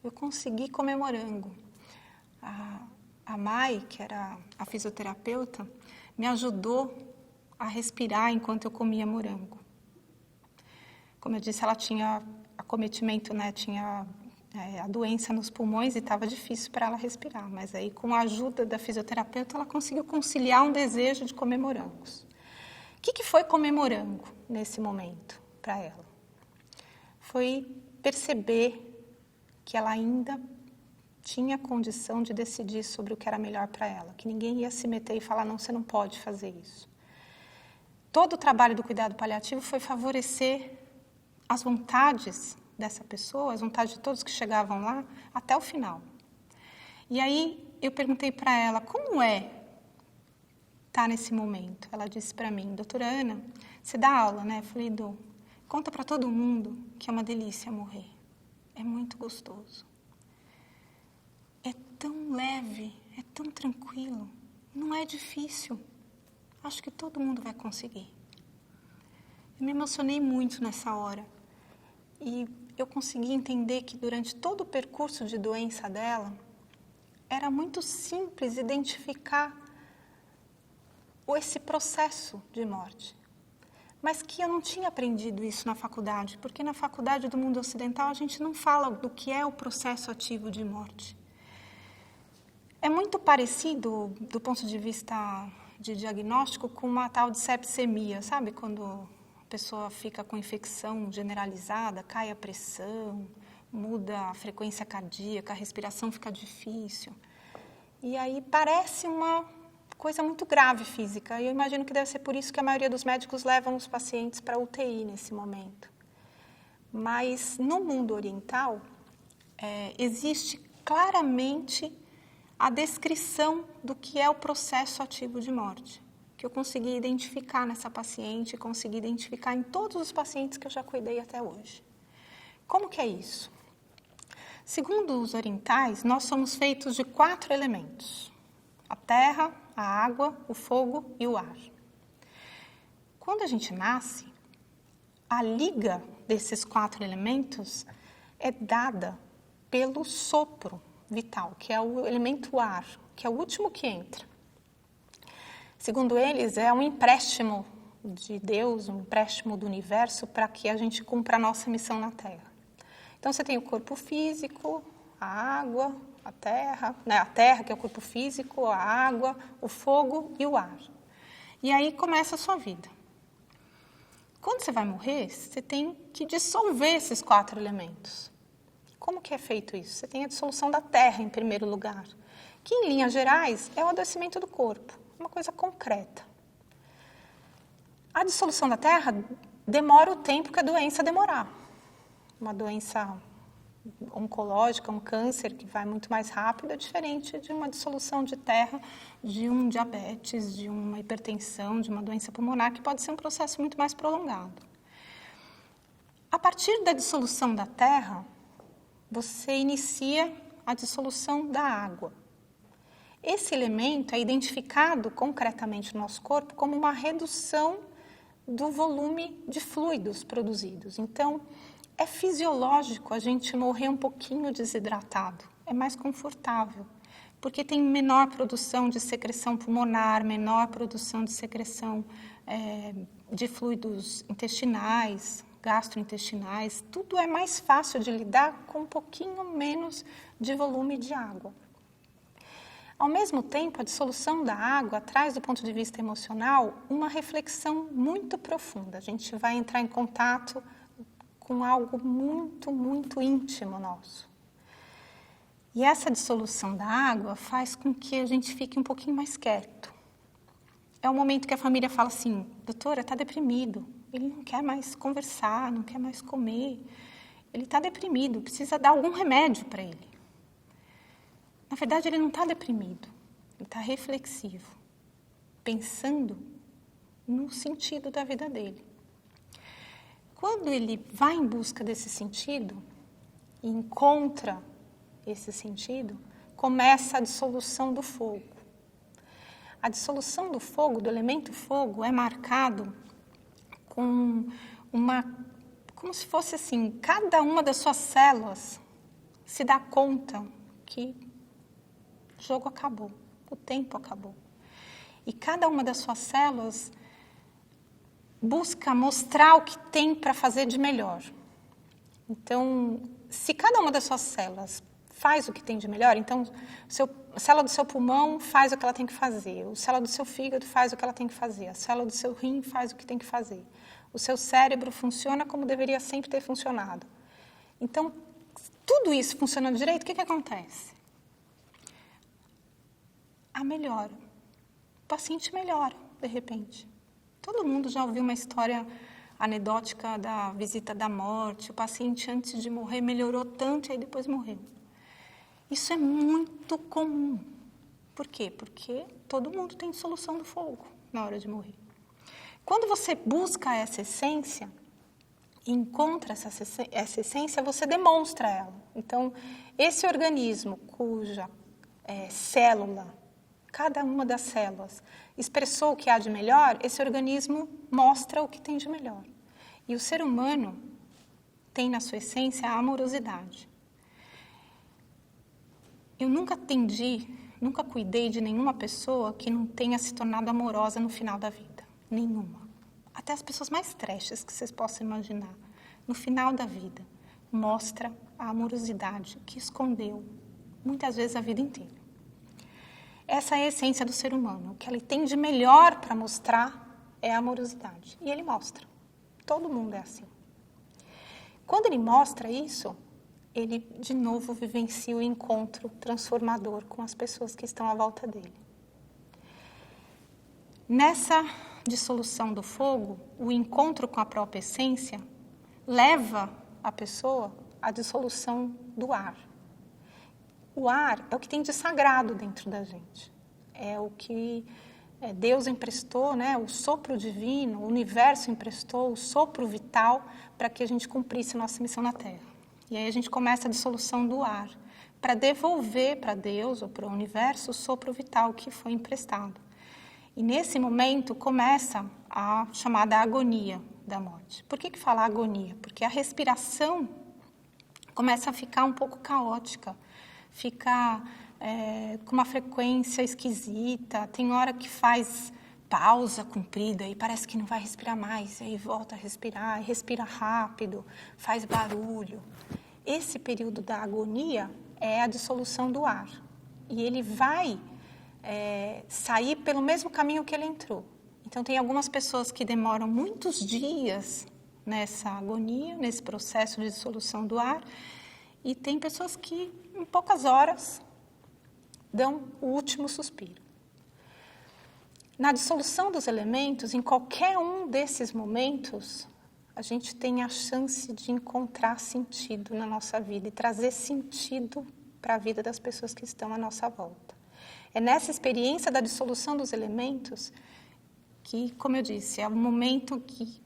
A: Eu consegui comer morango. A Mai, que era a fisioterapeuta, me ajudou a respirar enquanto eu comia morango. Como eu disse, ela tinha acometimento, né? Tinha a doença nos pulmões e estava difícil para ela respirar. Mas aí, com a ajuda da fisioterapeuta, ela conseguiu conciliar um desejo de comer morangos. O que foi comer morango nesse momento para ela? Foi perceber que ela ainda tinha condição de decidir sobre o que era melhor para ela, que ninguém ia se meter e falar, não, você não pode fazer isso. Todo o trabalho do cuidado paliativo foi favorecer as vontades dessa pessoa, as vontades de todos que chegavam lá, até o final. E aí eu perguntei para ela, como é estar nesse momento? Ela disse para mim, doutora Ana, você dá aula, né? Eu falei, dou. Conta para todo mundo que é uma delícia morrer. É muito gostoso. É tão leve, é tão tranquilo. Não é difícil. Acho que todo mundo vai conseguir. Eu me emocionei muito nessa hora. E eu consegui entender que durante todo o percurso de doença dela, era muito simples identificar esse processo de morte. Mas que eu não tinha aprendido isso na faculdade, porque na faculdade do mundo ocidental a gente não fala do que é o processo ativo de morte. É muito parecido, do ponto de vista de diagnóstico, com uma tal de sepsemia, sabe? Quando a pessoa fica com infecção generalizada, cai a pressão, muda a frequência cardíaca, a respiração fica difícil. E aí parece uma coisa muito grave física. E eu imagino que deve ser por isso que a maioria dos médicos levam os pacientes para UTI nesse momento. Mas no mundo oriental, existe claramente a descrição do que é o processo ativo de morte, que eu consegui identificar nessa paciente, consegui identificar em todos os pacientes que eu já cuidei até hoje. Como que é isso? Segundo os orientais, nós somos feitos de 4 elementos: a terra, a água, o fogo e o ar. Quando a gente nasce, a liga desses 4 elementos é dada pelo sopro vital, que é o elemento ar, que é o último que entra. Segundo eles, é um empréstimo de Deus, um empréstimo do universo para que a gente cumpra a nossa missão na Terra. Então, você tem o corpo físico, a água, a terra, né? A terra, que é o corpo físico, a água, o fogo e o ar. E aí começa a sua vida. Quando você vai morrer, você tem que dissolver esses 4 elementos. Como que é feito isso? Você tem a dissolução da terra, em primeiro lugar, que, em linhas gerais, é o adoecimento do corpo, uma coisa concreta. A dissolução da terra demora o tempo que a doença demorar. Uma doença oncológica, um câncer que vai muito mais rápido, é diferente de uma dissolução de terra, de um diabetes, de uma hipertensão, de uma doença pulmonar, que pode ser um processo muito mais prolongado. A partir da dissolução da terra, você inicia a dissolução da água. Esse elemento é identificado concretamente no nosso corpo como uma redução do volume de fluidos produzidos. Então, é fisiológico a gente morrer um pouquinho desidratado, é mais confortável, porque tem menor produção de secreção pulmonar, menor produção de secreção de fluidos intestinais, gastrointestinais, tudo é mais fácil de lidar com um pouquinho menos de volume de água. Ao mesmo tempo, a dissolução da água traz, do ponto de vista emocional, uma reflexão muito profunda. A gente vai entrar em contato com algo muito, muito íntimo nosso. E essa dissolução da água faz com que a gente fique um pouquinho mais quieto. É o momento que a família fala assim, doutora, está deprimido, ele não quer mais conversar, não quer mais comer, ele está deprimido, precisa dar algum remédio para ele. Na verdade, ele não está deprimido, ele está reflexivo, pensando no sentido da vida dele. Quando ele vai em busca desse sentido, e encontra esse sentido, começa a dissolução do fogo. A dissolução do fogo, do elemento fogo, é marcado com como se fosse assim, cada uma das suas células se dá conta que o jogo acabou, o tempo acabou. E cada uma das suas células busca mostrar o que tem para fazer de melhor. Então, se cada uma das suas células faz o que tem de melhor, então a célula do seu pulmão faz o que ela tem que fazer, a célula do seu fígado faz o que ela tem que fazer, a célula do seu rim faz o que tem que fazer, o seu cérebro funciona como deveria sempre ter funcionado. Então, tudo isso funcionando direito, o que acontece? A melhora. O paciente melhora, de repente. Todo mundo já ouviu uma história anedótica da visita da morte. O paciente, antes de morrer, melhorou tanto e aí depois morreu. Isso é muito comum. Por quê? Porque todo mundo tem dissolução do fogo na hora de morrer. Quando você busca essa essência, encontra essa essência, você demonstra ela. Então, esse organismo cuja célula, cada uma das células, expressou o que há de melhor, esse organismo mostra o que tem de melhor. E o ser humano tem na sua essência a amorosidade. Eu nunca cuidei de nenhuma pessoa que não tenha se tornado amorosa no final da vida. Nenhuma. Até as pessoas mais trashes que vocês possam imaginar. No final da vida, mostra a amorosidade que escondeu, muitas vezes, a vida inteira. Essa é a essência do ser humano. O que ele tem de melhor para mostrar é a amorosidade. E ele mostra. Todo mundo é assim. Quando ele mostra isso, ele, de novo, vivencia o encontro transformador com as pessoas que estão à volta dele. Nessa dissolução do fogo, o encontro com a própria essência leva a pessoa à dissolução do ar. O ar é o que tem de sagrado dentro da gente. É o que Deus emprestou, né? O sopro divino, o universo emprestou o sopro vital para que a gente cumprisse nossa missão na Terra. E aí a gente começa a dissolução do ar, para devolver para Deus ou para o universo o sopro vital que foi emprestado. E nesse momento começa a chamada agonia da morte. Por que fala agonia? Porque a respiração começa a ficar um pouco caótica, fica com uma frequência esquisita, tem hora que faz pausa comprida e parece que não vai respirar mais, aí volta a respirar, respira rápido, faz barulho. Esse período da agonia é a dissolução do ar. E ele vai sair pelo mesmo caminho que ele entrou. Então, tem algumas pessoas que demoram muitos dias nessa agonia, nesse processo de dissolução do ar, e tem pessoas que, em poucas horas, dão o último suspiro. Na dissolução dos elementos, em qualquer um desses momentos, a gente tem a chance de encontrar sentido na nossa vida e trazer sentido para a vida das pessoas que estão à nossa volta. É nessa experiência da dissolução dos elementos que, como eu disse, é o momento que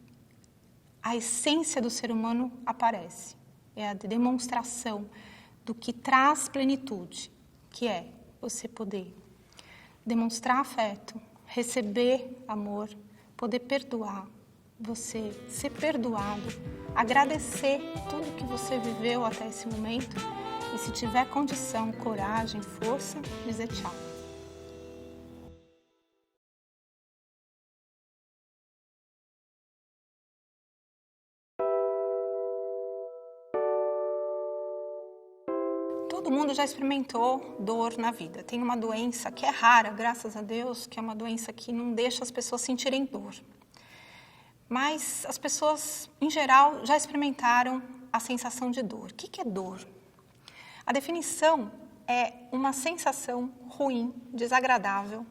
A: a essência do ser humano aparece. É a demonstração do que traz plenitude, que é você poder demonstrar afeto, receber amor, poder perdoar, você ser perdoado, agradecer tudo que você viveu até esse momento e, se tiver condição, coragem, força, dizer tchau. Todo mundo já experimentou dor na vida. Tem uma doença que é rara, graças a Deus, que é uma doença que não deixa as pessoas sentirem dor. Mas as pessoas, em geral, já experimentaram a sensação de dor. O que é dor? A definição é uma sensação ruim, desagradável,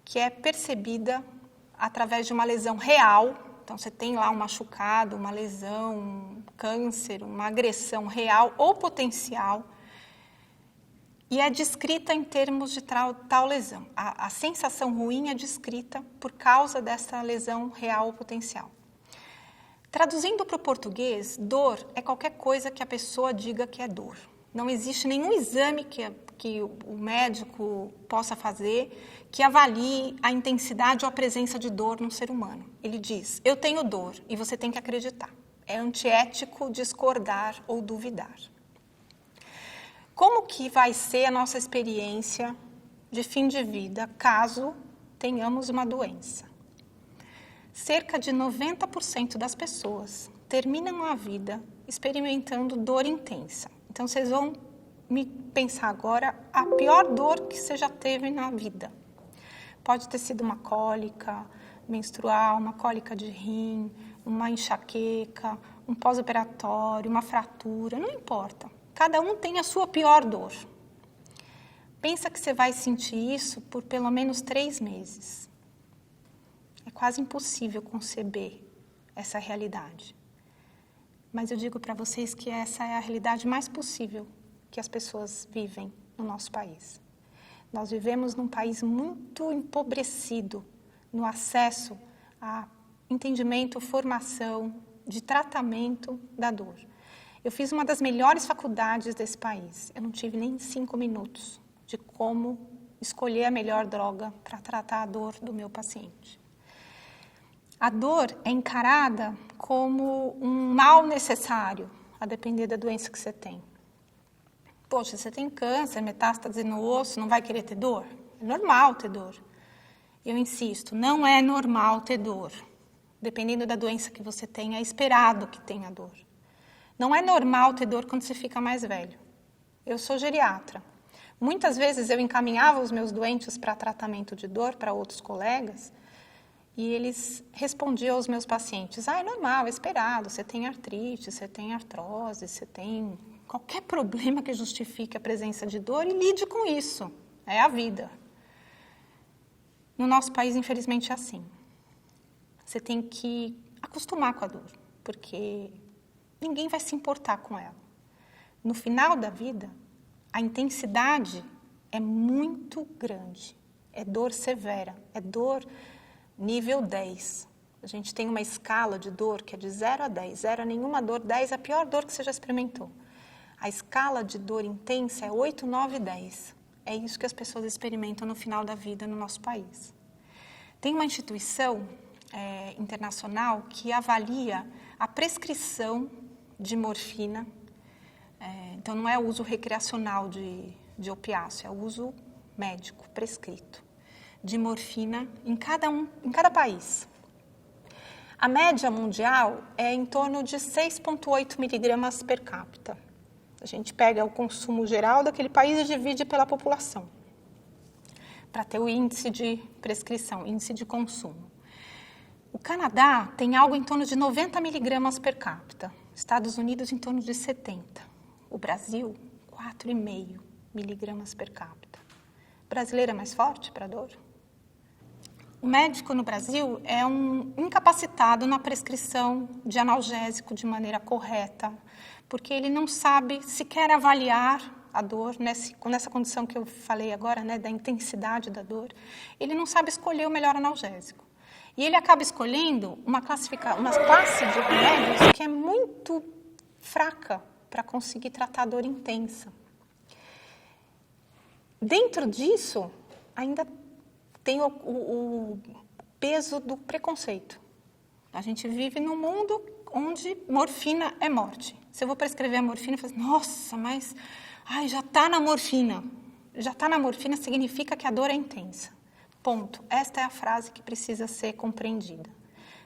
A: que é percebida através de uma lesão real. Então, você tem lá um machucado, uma lesão, um câncer, uma agressão real ou potencial, E é descrita em termos de tal lesão. A sensação ruim é descrita por causa dessa lesão real ou potencial. Traduzindo para o português, dor é qualquer coisa que a pessoa diga que é dor. Não existe nenhum exame que o médico possa fazer que avalie a intensidade ou a presença de dor no ser humano. Ele diz, eu tenho dor, e você tem que acreditar. É antiético discordar ou duvidar. Como que vai ser a nossa experiência de fim de vida caso tenhamos uma doença? Cerca de 90% das pessoas terminam a vida experimentando dor intensa. Então, vocês vão me pensar agora a pior dor que você já teve na vida. Pode ter sido uma cólica menstrual, uma cólica de rim, uma enxaqueca, um pós-operatório, uma fratura, não importa. Cada um tem a sua pior dor. Pensa que você vai sentir isso por pelo menos 3 meses. É quase impossível conceber essa realidade. Mas eu digo para vocês que essa é a realidade mais possível que as pessoas vivem no nosso país. Nós vivemos num país muito empobrecido no acesso a entendimento, formação, de tratamento da dor. Eu fiz uma das melhores faculdades desse país. Eu não tive nem 5 minutos de como escolher a melhor droga para tratar a dor do meu paciente. A dor é encarada como um mal necessário, a depender da doença que você tem. Poxa, você tem câncer, metástase no osso, não vai querer ter dor? É normal ter dor. Eu insisto, não é normal ter dor. Dependendo da doença que você tem, é esperado que tenha dor. Não é normal ter dor quando você fica mais velho. Eu sou geriatra. Muitas vezes eu encaminhava os meus doentes para tratamento de dor para outros colegas e eles respondiam aos meus pacientes, é normal, é esperado, você tem artrite, você tem artrose, você tem qualquer problema que justifique a presença de dor e lide com isso, é a vida. No nosso país, infelizmente, é assim. Você tem que acostumar com a dor, porque ninguém vai se importar com ela. No final da vida, a intensidade é muito grande. É dor severa, é dor nível 10. A gente tem uma escala de dor que é de 0 a 10. 0 é nenhuma dor, 10 é a pior dor que você já experimentou. A escala de dor intensa é 8, 9, 10. É isso que as pessoas experimentam no final da vida no nosso país. Tem uma instituição internacional que avalia a prescrição de morfina. Então, não é o uso recreacional de opiáceo, é o uso médico, prescrito, de morfina em cada país. A média mundial é em torno de 6,8 miligramas per capita. A gente pega o consumo geral daquele país e divide pela população, para ter o índice de prescrição, índice de consumo. O Canadá tem algo em torno de 90 miligramas per capita, Estados Unidos em torno de 70. O Brasil, 4,5 miligramas per capita. O brasileiro é mais forte para a dor? O médico no Brasil é um incapacitado na prescrição de analgésico de maneira correta, porque ele não sabe sequer avaliar a dor, nessa condição que eu falei agora, né, da intensidade da dor, ele não sabe escolher o melhor analgésico. E ele acaba escolhendo uma classe de remédios que é muito fraca para conseguir tratar a dor intensa. Dentro disso, ainda tem o peso do preconceito. A gente vive num mundo onde morfina é morte. Se eu vou prescrever a morfina, eu falo, nossa, mas já está na morfina. Já está na morfina significa que a dor é intensa. Ponto. Esta é a frase que precisa ser compreendida.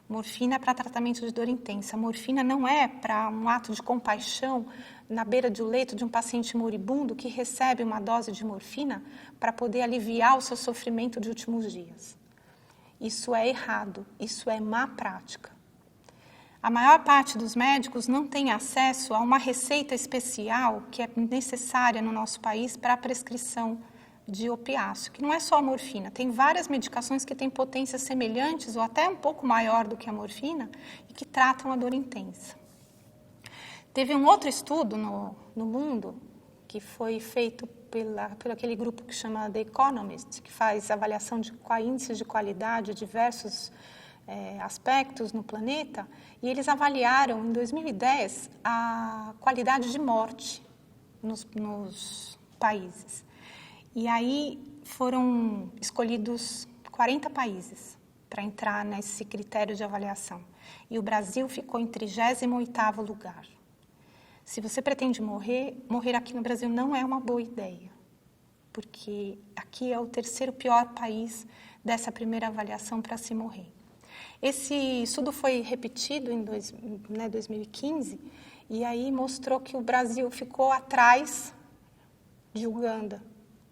A: Morfina é para tratamento de dor intensa. Morfina não é para um ato de compaixão na beira do leito de um paciente moribundo que recebe uma dose de morfina para poder aliviar o seu sofrimento de últimos dias. Isso é errado, isso é má prática. A maior parte dos médicos não tem acesso a uma receita especial que é necessária no nosso país para a prescrição de opiáceo, que não é só a morfina. Tem várias medicações que têm potências semelhantes ou até um pouco maior do que a morfina e que tratam a dor intensa. Teve um outro estudo no mundo que foi feito por aquele grupo que chama The Economist, que faz avaliação de índices de qualidade de diversos aspectos no planeta, e eles avaliaram, em 2010, a qualidade de morte nos países. E aí foram escolhidos 40 países para entrar nesse critério de avaliação. E o Brasil ficou em 38º lugar. Se você pretende morrer aqui no Brasil não é uma boa ideia, porque aqui é o 3º pior país dessa primeira avaliação para se morrer. Esse estudo foi repetido em 2015, e aí mostrou que o Brasil ficou atrás de Uganda.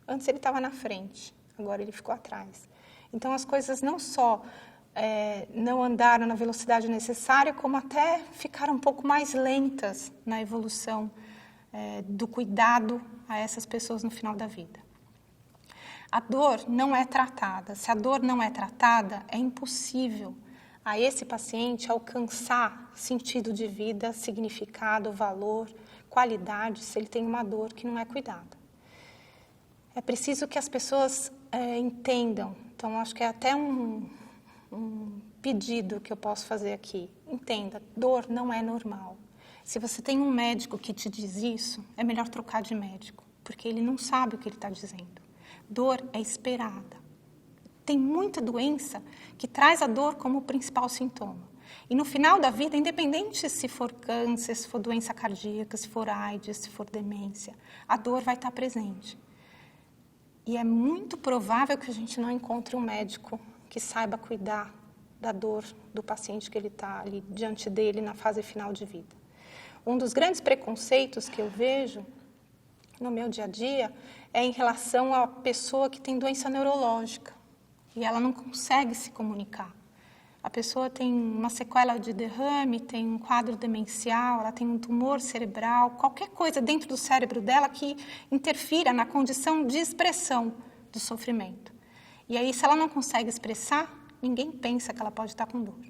A: Antes ele estava na frente, agora ele ficou atrás. Então as coisas não só não andaram na velocidade necessária, como até ficaram um pouco mais lentas na evolução do cuidado a essas pessoas no final da vida. A dor não é tratada. Se a dor não é tratada, é impossível a esse paciente alcançar sentido de vida, significado, valor, qualidade, se ele tem uma dor que não é cuidada. É preciso que as pessoas entendam. Então, acho que é até um pedido que eu posso fazer aqui. Entenda, dor não é normal. Se você tem um médico que te diz isso, é melhor trocar de médico, porque ele não sabe o que ele está dizendo. Dor é esperada. Tem muita doença que traz a dor como o principal sintoma. E no final da vida, independente se for câncer, se for doença cardíaca, se for AIDS, se for demência, a dor vai estar presente. E é muito provável que a gente não encontre um médico que saiba cuidar da dor do paciente que ele está ali diante dele na fase final de vida. Um dos grandes preconceitos que eu vejo no meu dia a dia é em relação à pessoa que tem doença neurológica e ela não consegue se comunicar. A pessoa tem uma sequela de derrame, tem um quadro demencial, ela tem um tumor cerebral, qualquer coisa dentro do cérebro dela que interfira na condição de expressão do sofrimento. E aí, se ela não consegue expressar, ninguém pensa que ela pode estar com dor.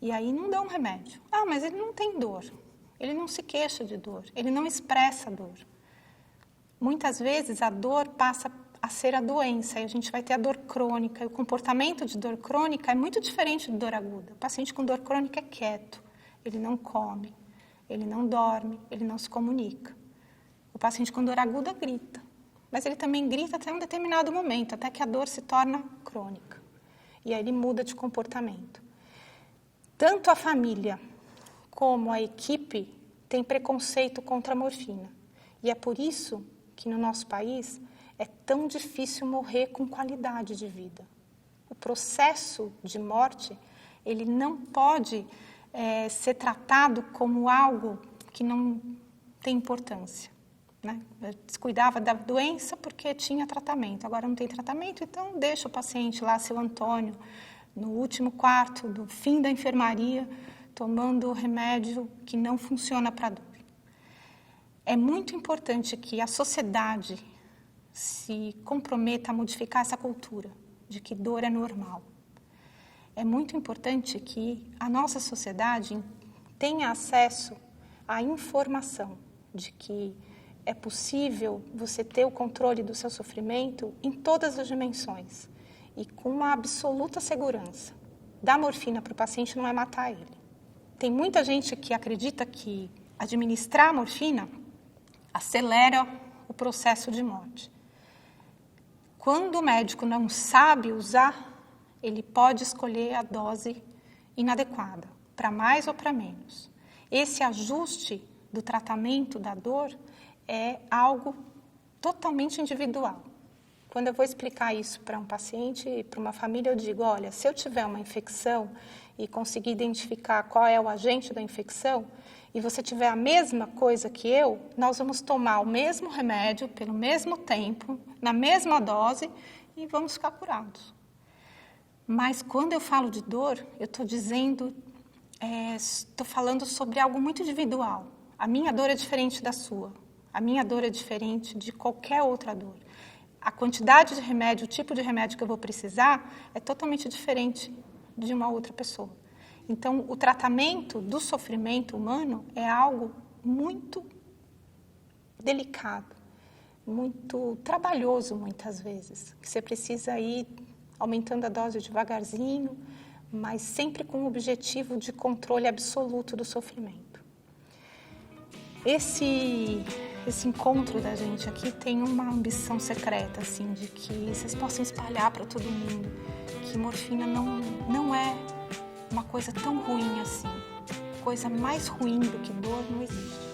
A: E aí não dá um remédio. Ah, mas ele não tem dor, ele não se queixa de dor, ele não expressa dor. Muitas vezes a dor passa a ser a doença, e a gente vai ter a dor crônica, e o comportamento de dor crônica é muito diferente de dor aguda. O paciente com dor crônica é quieto, ele não come, ele não dorme, ele não se comunica. O paciente com dor aguda grita, mas ele também grita até um determinado momento, até que a dor se torna crônica, e aí ele muda de comportamento. Tanto a família como a equipe tem preconceito contra a morfina, e é por isso que no nosso país é tão difícil morrer com qualidade de vida. O processo de morte, ele não pode ser tratado como algo que não tem importância, né? Eu descuidava da doença porque tinha tratamento, agora não tem tratamento, então deixa o paciente lá, seu Antônio, no último quarto do fim da enfermaria, tomando remédio que não funciona para a dor. É muito importante que a sociedade se comprometa a modificar essa cultura de que dor é normal. É muito importante que a nossa sociedade tenha acesso à informação de que é possível você ter o controle do seu sofrimento em todas as dimensões e com uma absoluta segurança. Dar morfina para o paciente não é matar ele. Tem muita gente que acredita que administrar a morfina acelera o processo de morte. Quando o médico não sabe usar, ele pode escolher a dose inadequada, para mais ou para menos. Esse ajuste do tratamento da dor é algo totalmente individual. Quando eu vou explicar isso para um paciente e para uma família, eu digo, olha, se eu tiver uma infecção e conseguir identificar qual é o agente da infecção, e você tiver a mesma coisa que eu, nós vamos tomar o mesmo remédio, pelo mesmo tempo, na mesma dose, e vamos ficar curados. Mas quando eu falo de dor, eu estou falando sobre algo muito individual. A minha dor é diferente da sua. A minha dor é diferente de qualquer outra dor. A quantidade de remédio, o tipo de remédio que eu vou precisar é totalmente diferente de uma outra pessoa. Então, o tratamento do sofrimento humano é algo muito delicado, muito trabalhoso muitas vezes, que você precisa ir aumentando a dose devagarzinho, mas sempre com o objetivo de controle absoluto do sofrimento. Esse encontro da gente aqui tem uma ambição secreta, assim, de que vocês possam espalhar para todo mundo que morfina não é uma coisa tão ruim assim. Coisa mais ruim do que dor não existe.